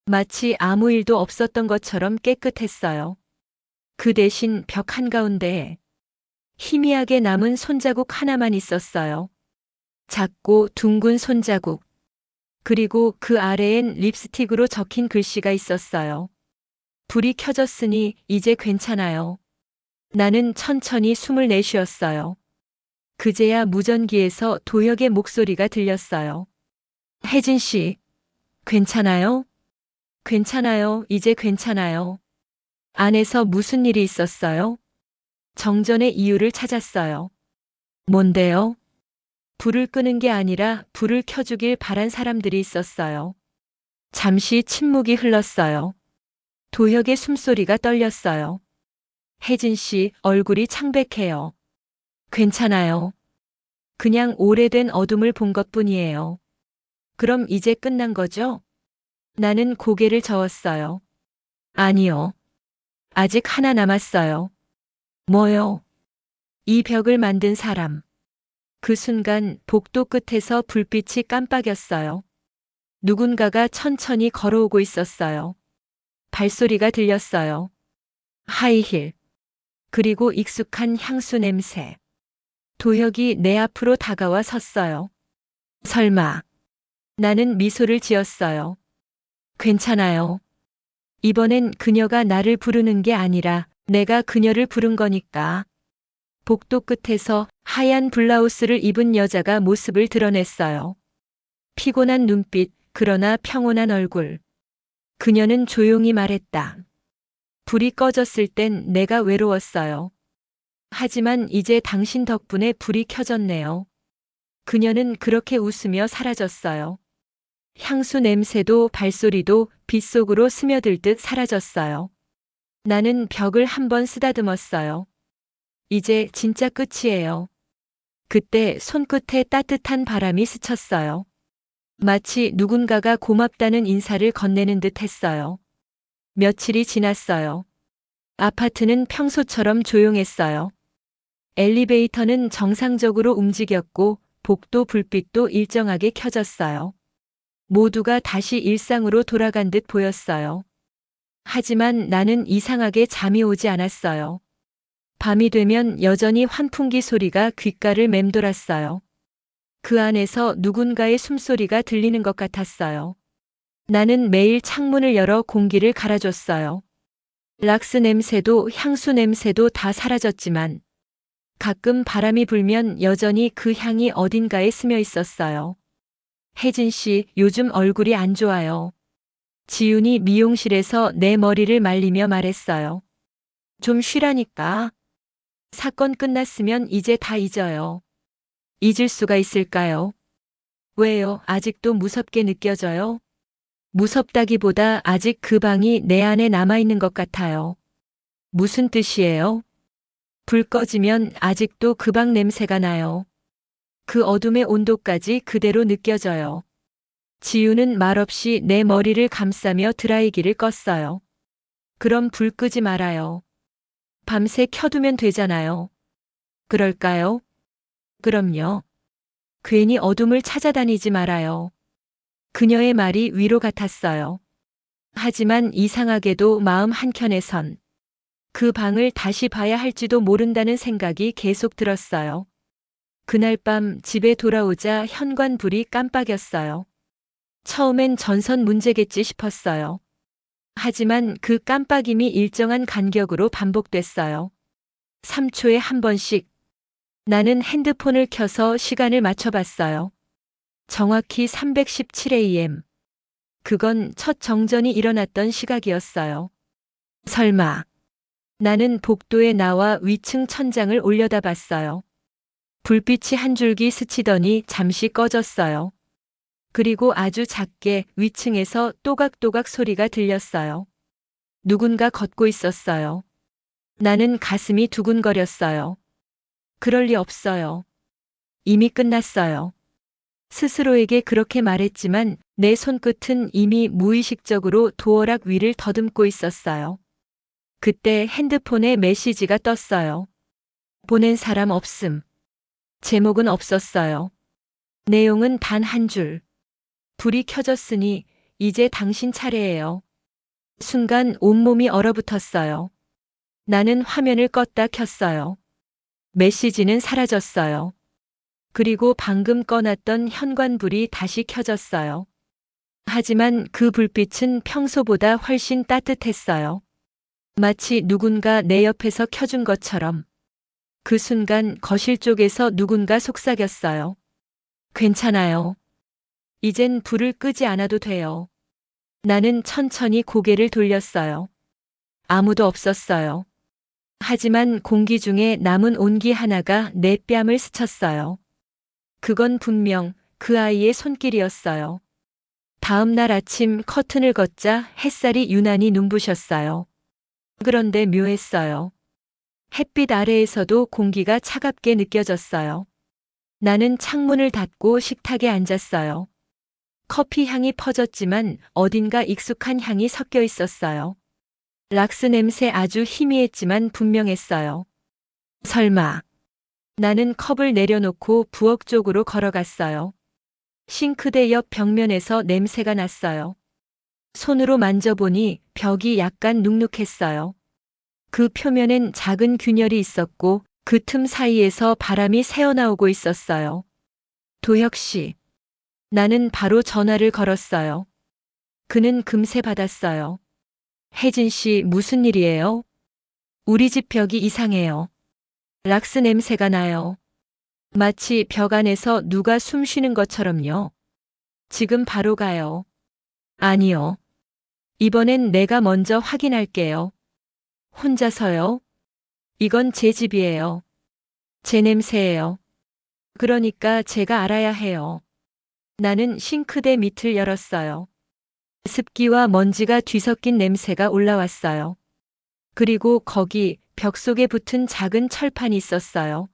마치 아무 일도 없었던 것처럼 깨끗했어요. 그 대신 벽 한가운데에 희미하게 남은 손자국 하나만 있었어요. 작고 둥근 손자국. 그리고 그 아래엔 립스틱으로 적힌 글씨가 있었어요. 불이 켜졌으니 이제 괜찮아요. 나는 천천히 숨을 내쉬었어요. 그제야 무전기에서 도혁의 목소리가 들렸어요. 혜진 씨, 괜찮아요? 괜찮아요. 이제 괜찮아요. 안에서 무슨 일이 있었어요? 정전의 이유를 찾았어요. 뭔데요? 불을 끄는 게 아니라 불을 켜주길 바란 사람들이 있었어요. 잠시 침묵이 흘렀어요. 도혁의 숨소리가 떨렸어요. 혜진 씨 얼굴이 창백해요. 괜찮아요. 그냥 오래된 어둠을 본 것뿐이에요. 그럼 이제 끝난 거죠? 나는 고개를 저었어요. 아니요. 아직 하나 남았어요. 뭐요? 이 벽을 만든 사람. 그 순간 복도 끝에서 불빛이 깜빡였어요. 누군가가 천천히 걸어오고 있었어요. 발소리가 들렸어요. 하이힐. 그리고 익숙한 향수 냄새. 도혁이 내 앞으로 다가와 섰어요. 설마. 나는 미소를 지었어요. 괜찮아요. 이번엔 그녀가 나를 부르는 게 아니라 내가 그녀를 부른 거니까. 복도 끝에서 하얀 블라우스를 입은 여자가 모습을 드러냈어요. 피곤한 눈빛, 그러나 평온한 얼굴. 그녀는 조용히 말했다. 불이 꺼졌을 땐 내가 외로웠어요. 하지만 이제 당신 덕분에 불이 켜졌네요. 그녀는 그렇게 웃으며 사라졌어요. 향수 냄새도 발소리도 빛 속으로 스며들 듯 사라졌어요. 나는 벽을 한번 쓰다듬었어요. 이제 진짜 끝이에요. 그때 손끝에 따뜻한 바람이 스쳤어요. 마치 누군가가 고맙다는 인사를 건네는 듯 했어요. 며칠이 지났어요. 아파트는 평소처럼 조용했어요. 엘리베이터는 정상적으로 움직였고 복도 불빛도 일정하게 켜졌어요. 모두가 다시 일상으로 돌아간 듯 보였어요. 하지만 나는 이상하게 잠이 오지 않았어요. 밤이 되면 여전히 환풍기 소리가 귓가를 맴돌았어요. 그 안에서 누군가의 숨소리가 들리는 것 같았어요. 나는 매일 창문을 열어 공기를 갈아줬어요. 락스 냄새도 향수 냄새도 다 사라졌지만 가끔 바람이 불면 여전히 그 향이 어딘가에 스며 있었어요. 혜진 씨, 요즘 얼굴이 안 좋아요. 지윤이 미용실에서 내 머리를 말리며 말했어요. 좀 쉬라니까. 사건 끝났으면 이제 다 잊어요. 잊을 수가 있을까요? 왜요? 아직도 무섭게 느껴져요? 무섭다기보다 아직 그 방이 내 안에 남아있는 것 같아요. 무슨 뜻이에요? 불 꺼지면 아직도 그 방 냄새가 나요. 그 어둠의 온도까지 그대로 느껴져요. 지우는 말없이 내 머리를 감싸며 드라이기를 껐어요. 그럼 불 끄지 말아요. 밤새 켜두면 되잖아요. 그럴까요? 그럼요. 괜히 어둠을 찾아다니지 말아요. 그녀의 말이 위로 같았어요. 하지만 이상하게도 마음 한켠에선 그 방을 다시 봐야 할지도 모른다는 생각이 계속 들었어요. 그날 밤 집에 돌아오자 현관불이 깜빡였어요. 처음엔 전선 문제겠지 싶었어요. 하지만 그 깜빡임이 일정한 간격으로 반복됐어요. 3초에 한 번씩. 나는 핸드폰을 켜서 시간을 맞춰봤어요. 정확히 317am. 그건 첫 정전이 일어났던 시각이었어요. 설마. 나는 복도에 나와 위층 천장을 올려다봤어요. 불빛이 한 줄기 스치더니 잠시 꺼졌어요. 그리고 아주 작게 위층에서 또각또각 소리가 들렸어요. 누군가 걷고 있었어요. 나는 가슴이 두근거렸어요. 그럴 리 없어요. 이미 끝났어요. 스스로에게 그렇게 말했지만 내 손끝은 이미 무의식적으로 도어락 위를 더듬고 있었어요. 그때 핸드폰에 메시지가 떴어요. 보낸 사람 없음. 제목은 없었어요. 내용은 단 한 줄. 불이 켜졌으니 이제 당신 차례예요. 순간 온몸이 얼어붙었어요. 나는 화면을 껐다 켰어요. 메시지는 사라졌어요. 그리고 방금 꺼놨던 현관불이 다시 켜졌어요. 하지만 그 불빛은 평소보다 훨씬 따뜻했어요. 마치 누군가 내 옆에서 켜준 것처럼. 그 순간 거실 쪽에서 누군가 속삭였어요. 괜찮아요. 이젠 불을 끄지 않아도 돼요. 나는 천천히 고개를 돌렸어요. 아무도 없었어요. 하지만 공기 중에 남은 온기 하나가 내 뺨을 스쳤어요. 그건 분명 그 아이의 손길이었어요. 다음 날 아침 커튼을 걷자 햇살이 유난히 눈부셨어요. 그런데 묘했어요. 햇빛 아래에서도 공기가 차갑게 느껴졌어요. 나는 창문을 닫고 식탁에 앉았어요. 커피 향이 퍼졌지만 어딘가 익숙한 향이 섞여 있었어요. 락스 냄새 아주 희미했지만 분명했어요. 설마. 나는 컵을 내려놓고 부엌 쪽으로 걸어갔어요. 싱크대 옆 벽면에서 냄새가 났어요. 손으로 만져보니 벽이 약간 눅눅했어요. 그 표면엔 작은 균열이 있었고 그 틈 사이에서 바람이 새어나오고 있었어요. 도혁 씨. 나는 바로 전화를 걸었어요. 그는 금세 받았어요. 혜진 씨, 무슨 일이에요? 우리 집 벽이 이상해요. 락스 냄새가 나요. 마치 벽 안에서 누가 숨 쉬는 것처럼요. 지금 바로 가요. 아니요. 이번엔 내가 먼저 확인할게요. 혼자서요? 이건 제 집이에요. 제 냄새예요. 그러니까 제가 알아야 해요. 나는 싱크대 밑을 열었어요. 습기와 먼지가 뒤섞인 냄새가 올라왔어요. 그리고 거기 벽 속에 붙은 작은 철판이 있었어요.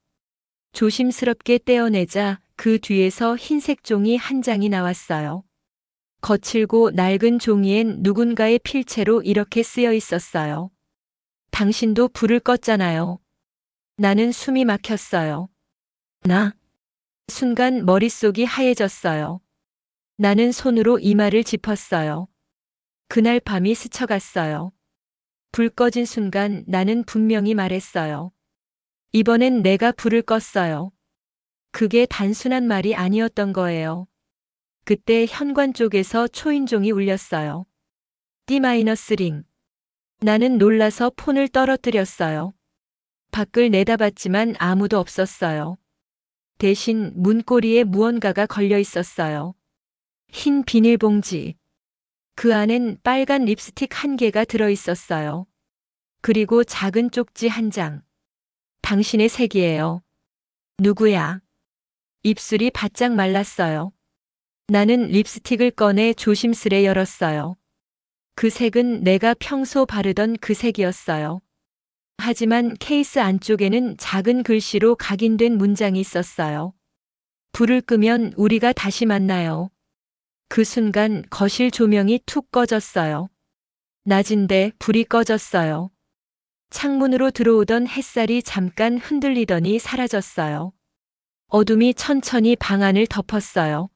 조심스럽게 떼어내자 그 뒤에서 흰색 종이 한 장이 나왔어요. 거칠고 낡은 종이엔 누군가의 필체로 이렇게 쓰여 있었어요. 당신도 불을 껐잖아요. 나는 숨이 막혔어요. 나? 순간 머릿속이 하얘졌어요. 나는 손으로 이마를 짚었어요. 그날 밤이 스쳐갔어요. 불 꺼진 순간 나는 분명히 말했어요. 이번엔 내가 불을 껐어요. 그게 단순한 말이 아니었던 거예요. 그때 현관 쪽에서 초인종이 울렸어요. D-링. 나는 놀라서 폰을 떨어뜨렸어요. 밖을 내다봤지만 아무도 없었어요. 대신 문고리에 무언가가 걸려 있었어요. 흰 비닐봉지. 그 안엔 빨간 립스틱 1개가 들어 있었어요. 그리고 작은 쪽지 1장. 당신의 색이에요. 누구야? 입술이 바짝 말랐어요. 나는 립스틱을 꺼내 조심스레 열었어요. 그 색은 내가 평소 바르던 그 색이었어요. 하지만 케이스 안쪽에는 작은 글씨로 각인된 문장이 있었어요. 불을 끄면 우리가 다시 만나요. 그 순간 거실 조명이 툭 꺼졌어요. 낮인데 불이 꺼졌어요. 창문으로 들어오던 햇살이 잠깐 흔들리더니 사라졌어요. 어둠이 천천히 방 안을 덮었어요.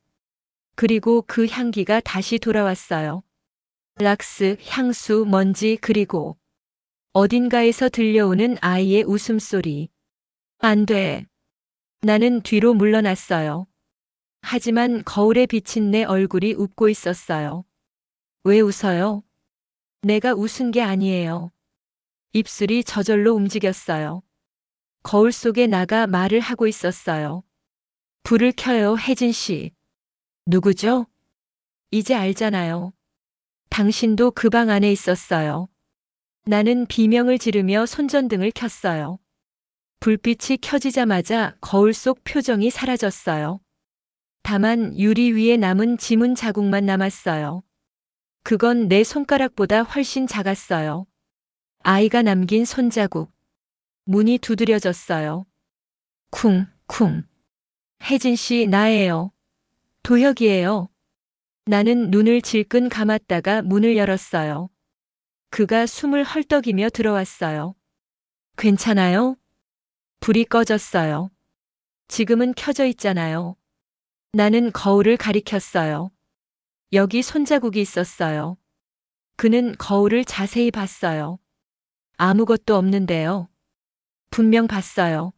그리고 그 향기가 다시 돌아왔어요. 락스, 향수, 먼지, 그리고 어딘가에서 들려오는 아이의 웃음소리. 안 돼. 나는 뒤로 물러났어요. 하지만 거울에 비친 내 얼굴이 웃고 있었어요. 왜 웃어요? 내가 웃은 게 아니에요. 입술이 저절로 움직였어요. 거울 속에 나가 말을 하고 있었어요. 불을 켜요, 혜진 씨. 누구죠? 이제 알잖아요. 당신도 그 방 안에 있었어요. 나는 비명을 지르며 손전등을 켰어요. 불빛이 켜지자마자 거울 속 표정이 사라졌어요. 다만 유리 위에 남은 지문 자국만 남았어요. 그건 내 손가락보다 훨씬 작았어요. 아이가 남긴 손자국. 문이 두드려졌어요. 쿵, 쿵. 혜진 씨, 나예요. 도혁이에요. 나는 눈을 질끈 감았다가 문을 열었어요. 그가 숨을 헐떡이며 들어왔어요. 괜찮아요? 불이 꺼졌어요. 지금은 켜져 있잖아요. 나는 거울을 가리켰어요. 여기 손자국이 있었어요. 그는 거울을 자세히 봤어요. 아무것도 없는데요. 분명 봤어요.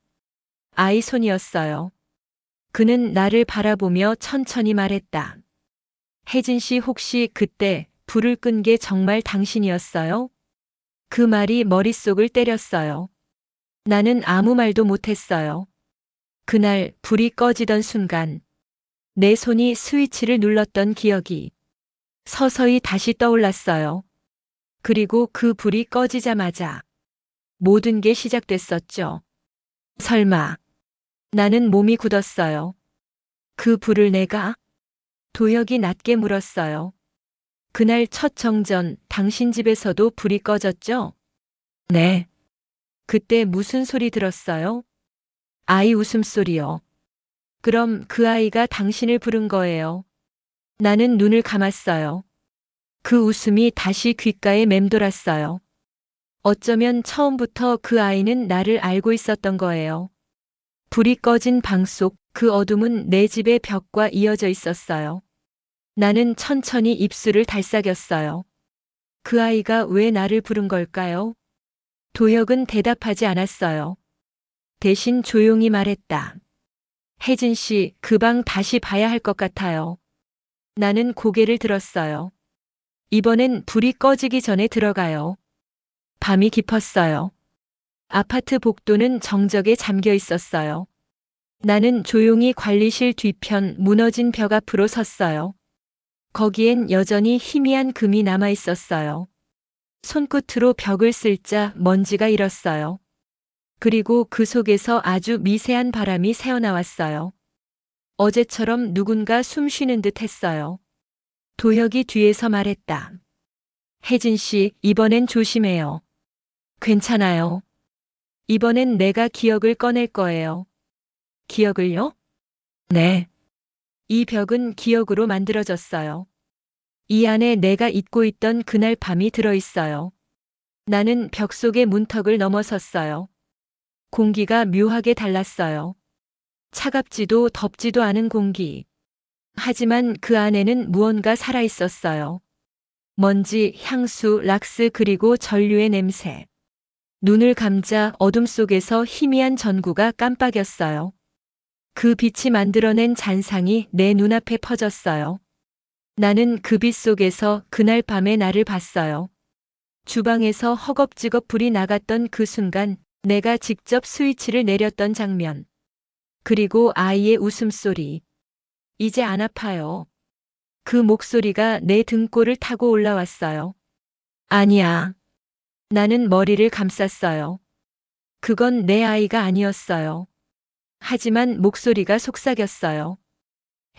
아이 손이었어요. 그는 나를 바라보며 천천히 말했다. 혜진 씨, 혹시 그때 불을 끈 게 정말 당신이었어요? 그 말이 머릿속을 때렸어요. 나는 아무 말도 못했어요. 그날 불이 꺼지던 순간 내 손이 스위치를 눌렀던 기억이 서서히 다시 떠올랐어요. 그리고 그 불이 꺼지자마자 모든 게 시작됐었죠. 설마. 나는 몸이 굳었어요. 그 불을 내가? 도혁이 낮게 물었어요. 그날 첫 정전, 당신 집에서도 불이 꺼졌죠? 네. 그때 무슨 소리 들었어요? 아이 웃음소리요. 그럼 그 아이가 당신을 부른 거예요. 나는 눈을 감았어요. 그 웃음이 다시 귓가에 맴돌았어요. 어쩌면 처음부터 그 아이는 나를 알고 있었던 거예요. 불이 꺼진 방 속 그 어둠은 내 집의 벽과 이어져 있었어요. 나는 천천히 입술을 달싹였어요. 그 아이가 왜 나를 부른 걸까요? 도혁은 대답하지 않았어요. 대신 조용히 말했다. 혜진 씨, 그 방 다시 봐야 할 것 같아요. 나는 고개를 들었어요. 이번엔 불이 꺼지기 전에 들어가요. 밤이 깊었어요. 아파트 복도는 정적에 잠겨 있었어요. 나는 조용히 관리실 뒤편 무너진 벽 앞으로 섰어요. 거기엔 여전히 희미한 금이 남아 있었어요. 손끝으로 벽을 쓸자 먼지가 일었어요. 그리고 그 속에서 아주 미세한 바람이 새어나왔어요. 어제처럼 누군가 숨 쉬는 듯 했어요. 도혁이 뒤에서 말했다. 혜진 씨, 이번엔 조심해요. 괜찮아요. 이번엔 내가 기억을 꺼낼 거예요. 기억을요? 네. 이 벽은 기억으로 만들어졌어요. 이 안에 내가 잊고 있던 그날 밤이 들어있어요. 나는 벽 속의 문턱을 넘어섰어요. 공기가 묘하게 달랐어요. 차갑지도 덥지도 않은 공기. 하지만 그 안에는 무언가 살아있었어요. 먼지, 향수, 락스 그리고 전류의 냄새. 눈을 감자 어둠 속에서 희미한 전구가 깜빡였어요. 그 빛이 만들어낸 잔상이 내 눈앞에 퍼졌어요. 나는 그 빛 속에서 그날 밤의 나를 봤어요. 주방에서 허겁지겁 불이 나갔던 그 순간 내가 직접 스위치를 내렸던 장면. 그리고 아이의 웃음소리. 이제 안 아파요. 그 목소리가 내 등골을 타고 올라왔어요. 아니야. 나는 머리를 감쌌어요. 그건 내 아이가 아니었어요. 하지만 목소리가 속삭였어요.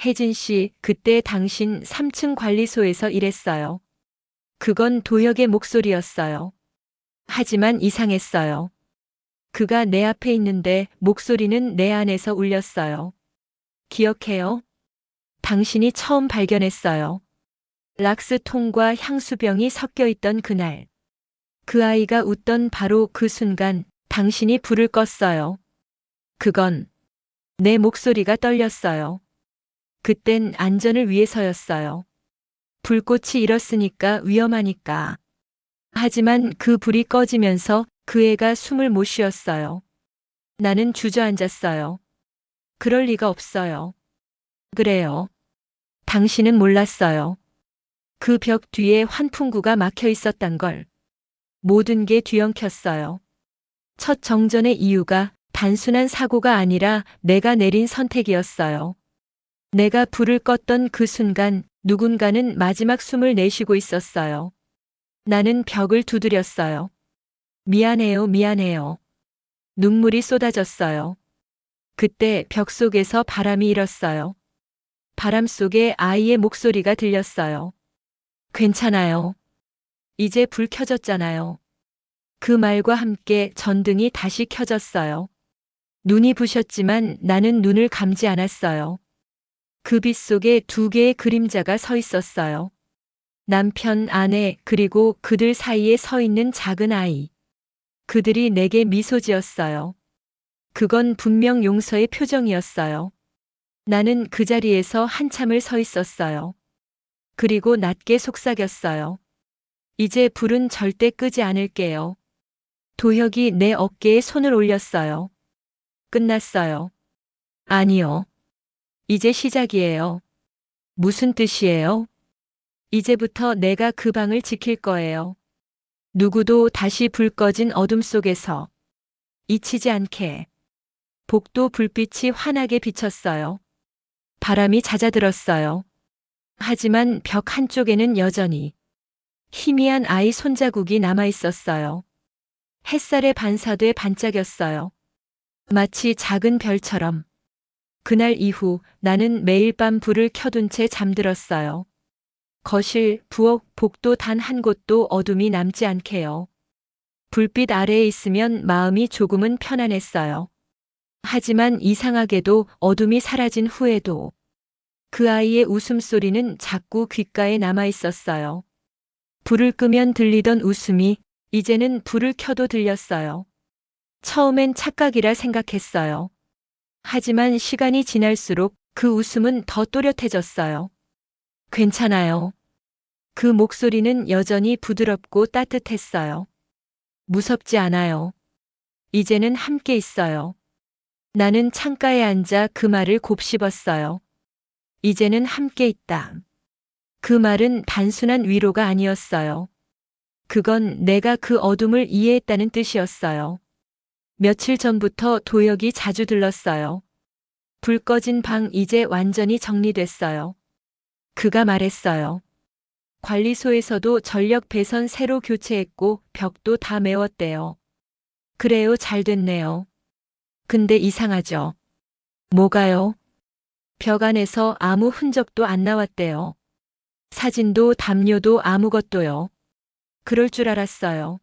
혜진 씨, 그때 당신 3층 관리소에서 일했어요. 그건 도혁의 목소리였어요. 하지만 이상했어요. 그가 내 앞에 있는데 목소리는 내 안에서 울렸어요. 기억해요? 당신이 처음 발견했어요. 락스통과 향수병이 섞여 있던 그날. 그 아이가 웃던 바로 그 순간 당신이 불을 껐어요. 그건 내 목소리가 떨렸어요. 그땐 안전을 위해서였어요. 불꽃이 일었으니까 위험하니까. 하지만 그 불이 꺼지면서 그 애가 숨을 못 쉬었어요. 나는 주저앉았어요. 그럴 리가 없어요. 그래요. 당신은 몰랐어요. 그 벽 뒤에 환풍구가 막혀 있었단 걸. 모든 게 뒤엉켰어요. 첫 정전의 이유가 단순한 사고가 아니라 내가 내린 선택이었어요. 내가 불을 껐던 그 순간 누군가는 마지막 숨을 내쉬고 있었어요. 나는 벽을 두드렸어요. 미안해요, 미안해요. 눈물이 쏟아졌어요. 그때 벽 속에서 바람이 일었어요. 바람 속에 아이의 목소리가 들렸어요. 괜찮아요. 이제 불 켜졌잖아요. 그 말과 함께 전등이 다시 켜졌어요. 눈이 부셨지만 나는 눈을 감지 않았어요. 그 빛 속에 두 개의 그림자가 서 있었어요. 남편, 아내, 그리고 그들 사이에 서 있는 작은 아이. 그들이 내게 미소 지었어요. 그건 분명 용서의 표정이었어요. 나는 그 자리에서 한참을 서 있었어요. 그리고 낮게 속삭였어요. 이제 불은 절대 끄지 않을게요. 도혁이 내 어깨에 손을 올렸어요. 끝났어요. 아니요. 이제 시작이에요. 무슨 뜻이에요? 이제부터 내가 그 방을 지킬 거예요. 누구도 다시 불 꺼진 어둠 속에서 잊히지 않게. 복도 불빛이 환하게 비쳤어요. 바람이 잦아들었어요. 하지만 벽 한쪽에는 여전히 희미한 아이 손자국이 남아 있었어요. 햇살에 반사돼 반짝였어요. 마치 작은 별처럼. 그날 이후 나는 매일 밤 불을 켜둔 채 잠들었어요. 거실, 부엌, 복도 단 한 곳도 어둠이 남지 않게요. 불빛 아래에 있으면 마음이 조금은 편안했어요. 하지만 이상하게도 어둠이 사라진 후에도 그 아이의 웃음소리는 자꾸 귓가에 남아 있었어요. 불을 끄면 들리던 웃음이 이제는 불을 켜도 들렸어요. 처음엔 착각이라 생각했어요. 하지만 시간이 지날수록 그 웃음은 더 또렷해졌어요. 괜찮아요. 그 목소리는 여전히 부드럽고 따뜻했어요. 무섭지 않아요. 이제는 함께 있어요. 나는 창가에 앉아 그 말을 곱씹었어요. 이제는 함께 있다. 그 말은 단순한 위로가 아니었어요. 그건 내가 그 어둠을 이해했다는 뜻이었어요. 며칠 전부터 도혁이 자주 들렀어요. 불 꺼진 방 이제 완전히 정리됐어요. 그가 말했어요. 관리소에서도 전력 배선 새로 교체했고 벽도 다 메웠대요. 그래요, 잘 됐네요. 근데 이상하죠? 뭐가요? 벽 안에서 아무 흔적도 안 나왔대요. 사진도 담요도 아무것도요. 그럴 줄 알았어요.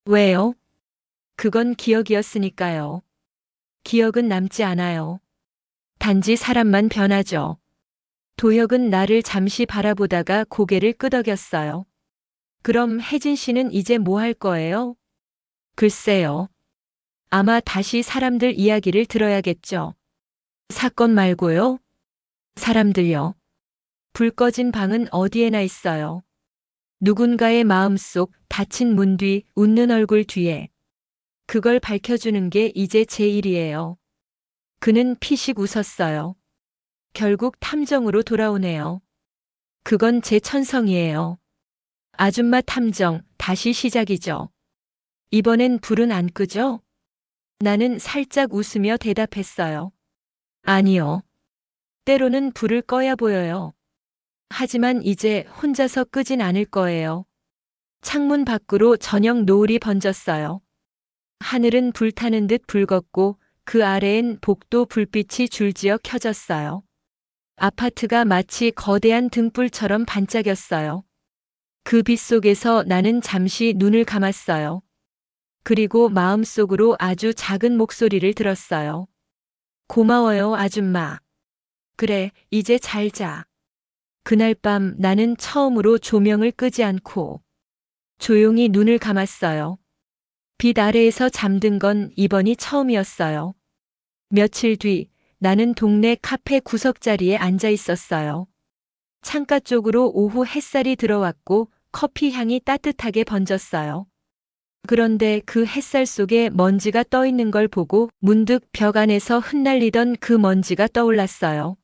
왜요? 그건 기억이었으니까요. 기억은 남지 않아요. 단지 사람만 변하죠. 도혁은 나를 잠시 바라보다가 고개를 끄덕였어요. 그럼 혜진 씨는 이제 뭐 할 거예요? 글쎄요. 아마 다시 사람들 이야기를 들어야겠죠. 사건 말고요? 사람들요. 불 꺼진 방은 어디에나 있어요. 누군가의 마음속 닫힌 문 뒤, 웃는 얼굴 뒤에. 그걸 밝혀주는 게 이제 제 일이에요. 그는 피식 웃었어요. 결국 탐정으로 돌아오네요. 그건 제 천성이에요. 아줌마 탐정, 다시 시작이죠. 이번엔 불은 안 끄죠? 나는 살짝 웃으며 대답했어요. 아니요. 때로는 불을 꺼야 보여요. 하지만 이제 혼자서 끄진 않을 거예요. 창문 밖으로 저녁 노을이 번졌어요. 하늘은 불타는 듯 붉었고 그 아래엔 복도 불빛이 줄지어 켜졌어요. 아파트가 마치 거대한 등불처럼 반짝였어요. 그 빛 속에서 나는 잠시 눈을 감았어요. 그리고 마음속으로 아주 작은 목소리를 들었어요. 고마워요, 아줌마. 그래, 이제 잘 자. 그날 밤 나는 처음으로 조명을 끄지 않고 조용히 눈을 감았어요. 빛 아래에서 잠든 건 이번이 처음이었어요. 며칠 뒤 나는 동네 카페 구석자리에 앉아 있었어요. 창가 쪽으로 오후 햇살이 들어왔고 커피 향이 따뜻하게 번졌어요. 그런데 그 햇살 속에 먼지가 떠 있는 걸 보고 문득 벽 안에서 흩날리던 그 먼지가 떠올랐어요.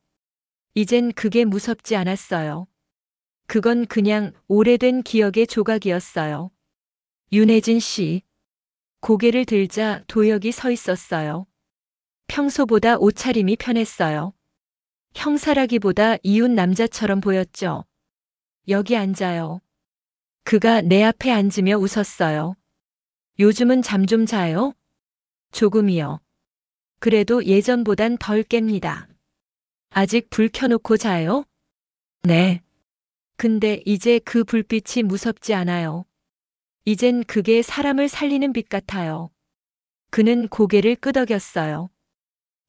이젠 그게 무섭지 않았어요. 그건 그냥 오래된 기억의 조각이었어요. 윤혜진 씨. 고개를 들자 도혁이 서 있었어요. 평소보다 옷차림이 편했어요. 형사라기보다 이웃 남자처럼 보였죠. 여기 앉아요. 그가 내 앞에 앉으며 웃었어요. 요즘은 잠 좀 자요? 조금이요. 그래도 예전보단 덜 깹니다. 아직 불 켜놓고 자요? 네. 근데 이제 그 불빛이 무섭지 않아요. 이젠 그게 사람을 살리는 빛 같아요. 그는 고개를 끄덕였어요.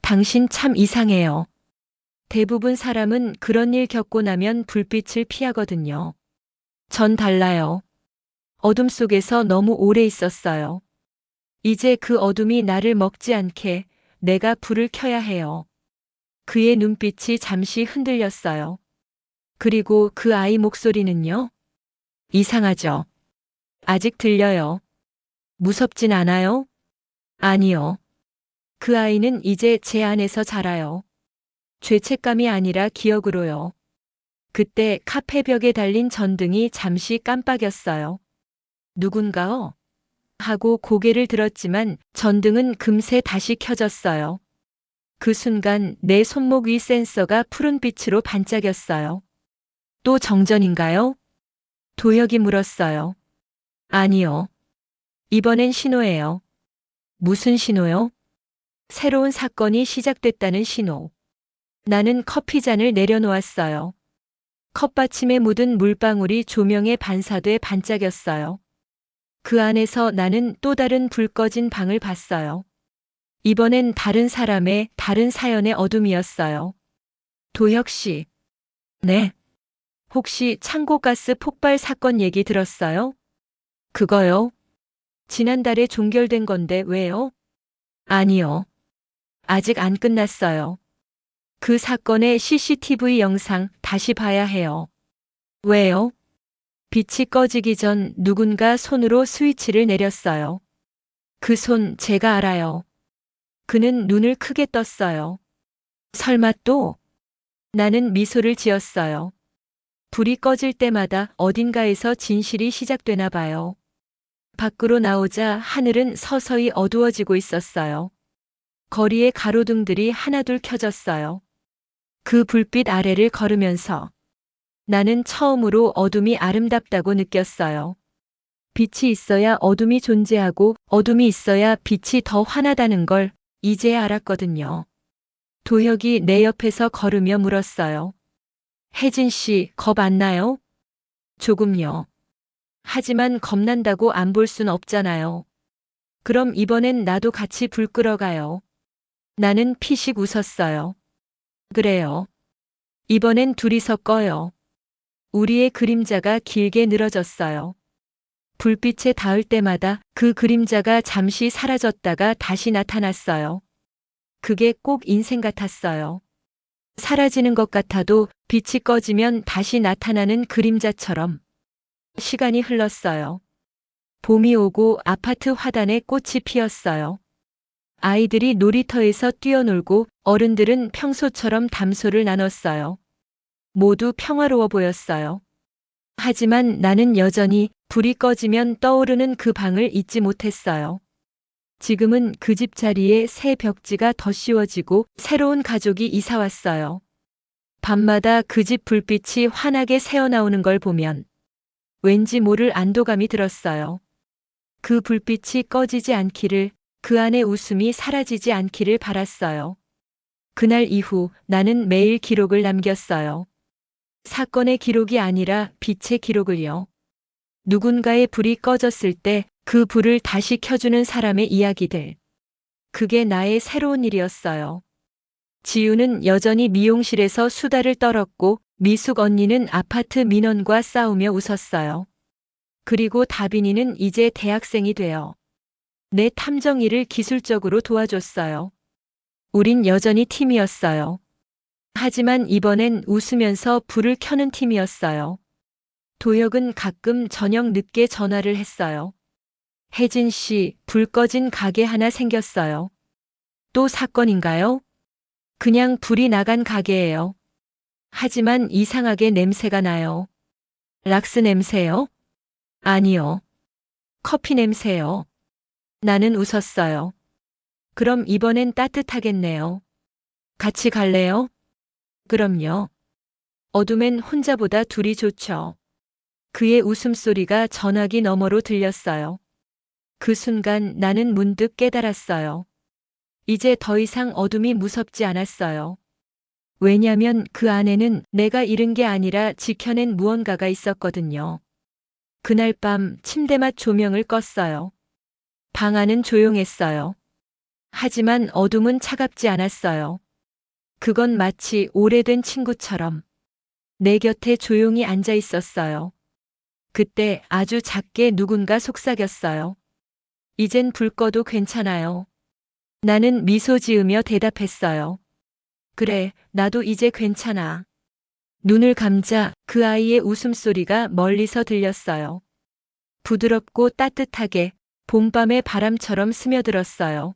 당신 참 이상해요. 대부분 사람은 그런 일 겪고 나면 불빛을 피하거든요. 전 달라요. 어둠 속에서 너무 오래 있었어요. 이제 그 어둠이 나를 먹지 않게 내가 불을 켜야 해요. 그의 눈빛이 잠시 흔들렸어요. 그리고 그 아이 목소리는요? 이상하죠? 아직 들려요. 무섭진 않아요? 아니요. 그 아이는 이제 제 안에서 자라요. 죄책감이 아니라 기억으로요. 그때 카페 벽에 달린 전등이 잠시 깜빡였어요. 누군가요? 하고 고개를 들었지만 전등은 금세 다시 켜졌어요. 그 순간 내 손목 위 센서가 푸른 빛으로 반짝였어요. 또 정전인가요? 도혁이 물었어요. 아니요. 이번엔 신호예요. 무슨 신호요? 새로운 사건이 시작됐다는 신호. 나는 커피잔을 내려놓았어요. 컵받침에 묻은 물방울이 조명에 반사돼 반짝였어요. 그 안에서 나는 또 다른 불 꺼진 방을 봤어요. 이번엔 다른 사람의 다른 사연의 어둠이었어요. 도혁 씨. 네. 혹시 창고가스 폭발 사건 얘기 들었어요? 그거요? 지난달에 종결된 건데 왜요? 아니요. 아직 안 끝났어요. 그 사건의 CCTV 영상 다시 봐야 해요. 왜요? 빛이 꺼지기 전 누군가 손으로 스위치를 내렸어요. 그 손 제가 알아요. 그는 눈을 크게 떴어요. 설마 또? 나는 미소를 지었어요. 불이 꺼질 때마다 어딘가에서 진실이 시작되나 봐요. 밖으로 나오자 하늘은 서서히 어두워지고 있었어요. 거리의 가로등들이 하나둘 켜졌어요. 그 불빛 아래를 걸으면서 나는 처음으로 어둠이 아름답다고 느꼈어요. 빛이 있어야 어둠이 존재하고 어둠이 있어야 빛이 더 환하다는 걸 이제야 알았거든요. 도혁이 내 옆에서 걸으며 물었어요. 혜진 씨, 겁 안 나요? 조금요. 하지만 겁난다고 안 볼 순 없잖아요. 그럼 이번엔 나도 같이 불 끄러 가요. 나는 피식 웃었어요. 그래요. 이번엔 둘이서 꺼요. 우리의 그림자가 길게 늘어졌어요. 불빛에 닿을 때마다 그 그림자가 잠시 사라졌다가 다시 나타났어요. 그게 꼭 인생 같았어요. 사라지는 것 같아도 빛이 꺼지면 다시 나타나는 그림자처럼. 시간이 흘렀어요. 봄이 오고 아파트 화단에 꽃이 피었어요. 아이들이 놀이터에서 뛰어놀고 어른들은 평소처럼 담소를 나눴어요. 모두 평화로워 보였어요. 하지만 나는 여전히 불이 꺼지면 떠오르는 그 방을 잊지 못했어요. 지금은 그 집 자리에 새 벽지가 더 씌워지고 새로운 가족이 이사 왔어요. 밤마다 그 집 불빛이 환하게 새어나오는 걸 보면 왠지 모를 안도감이 들었어요. 그 불빛이 꺼지지 않기를, 그 안의 웃음이 사라지지 않기를 바랐어요. 그날 이후 나는 매일 기록을 남겼어요. 사건의 기록이 아니라 빛의 기록을요. 누군가의 불이 꺼졌을 때 그 불을 다시 켜주는 사람의 이야기들. 그게 나의 새로운 일이었어요. 지우는 여전히 미용실에서 수다를 떨었고 미숙 언니는 아파트 민원과 싸우며 웃었어요. 그리고 다빈이는 이제 대학생이 되어 내 탐정 일을 기술적으로 도와줬어요. 우린 여전히 팀이었어요. 하지만 이번엔 웃으면서 불을 켜는 팀이었어요. 도혁은 가끔 저녁 늦게 전화를 했어요. 혜진 씨, 불 꺼진 가게 하나 생겼어요. 또 사건인가요? 그냥 불이 나간 가게예요. 하지만 이상하게 냄새가 나요. 락스 냄새요? 아니요. 커피 냄새요. 나는 웃었어요. 그럼 이번엔 따뜻하겠네요. 같이 갈래요? 그럼요. 어둠엔 혼자보다 둘이 좋죠. 그의 웃음소리가 전화기 너머로 들렸어요. 그 순간 나는 문득 깨달았어요. 이제 더 이상 어둠이 무섭지 않았어요. 왜냐면 그 안에는 내가 잃은 게 아니라 지켜낸 무언가가 있었거든요. 그날 밤 침대맡 조명을 껐어요. 방 안은 조용했어요. 하지만 어둠은 차갑지 않았어요. 그건 마치 오래된 친구처럼 내 곁에 조용히 앉아 있었어요. 그때 아주 작게 누군가 속삭였어요. 이젠 불 꺼도 괜찮아요. 나는 미소 지으며 대답했어요. 그래, 나도 이제 괜찮아. 눈을 감자 그 아이의 웃음소리가 멀리서 들렸어요. 부드럽고 따뜻하게 봄밤의 바람처럼 스며들었어요.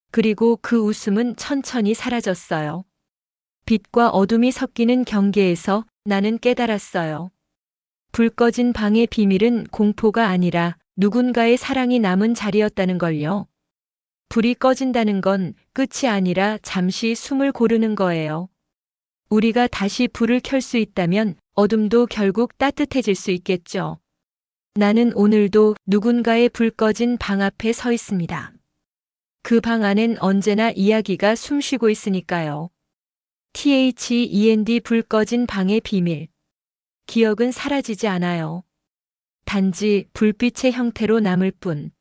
그리고 그 웃음은 천천히 사라졌어요. 빛과 어둠이 섞이는 경계에서 나는 깨달았어요. 불 꺼진 방의 비밀은 공포가 아니라 누군가의 사랑이 남은 자리였다는 걸요. 불이 꺼진다는 건 끝이 아니라 잠시 숨을 고르는 거예요. 우리가 다시 불을 켤 수 있다면 어둠도 결국 따뜻해질 수 있겠죠. 나는 오늘도 누군가의 불 꺼진 방 앞에 서 있습니다. 그 방 안엔 언제나 이야기가 숨쉬고 있으니까요. THEND 불 꺼진 방의 비밀. 기억은 사라지지 않아요. 단지 불빛의 형태로 남을 뿐.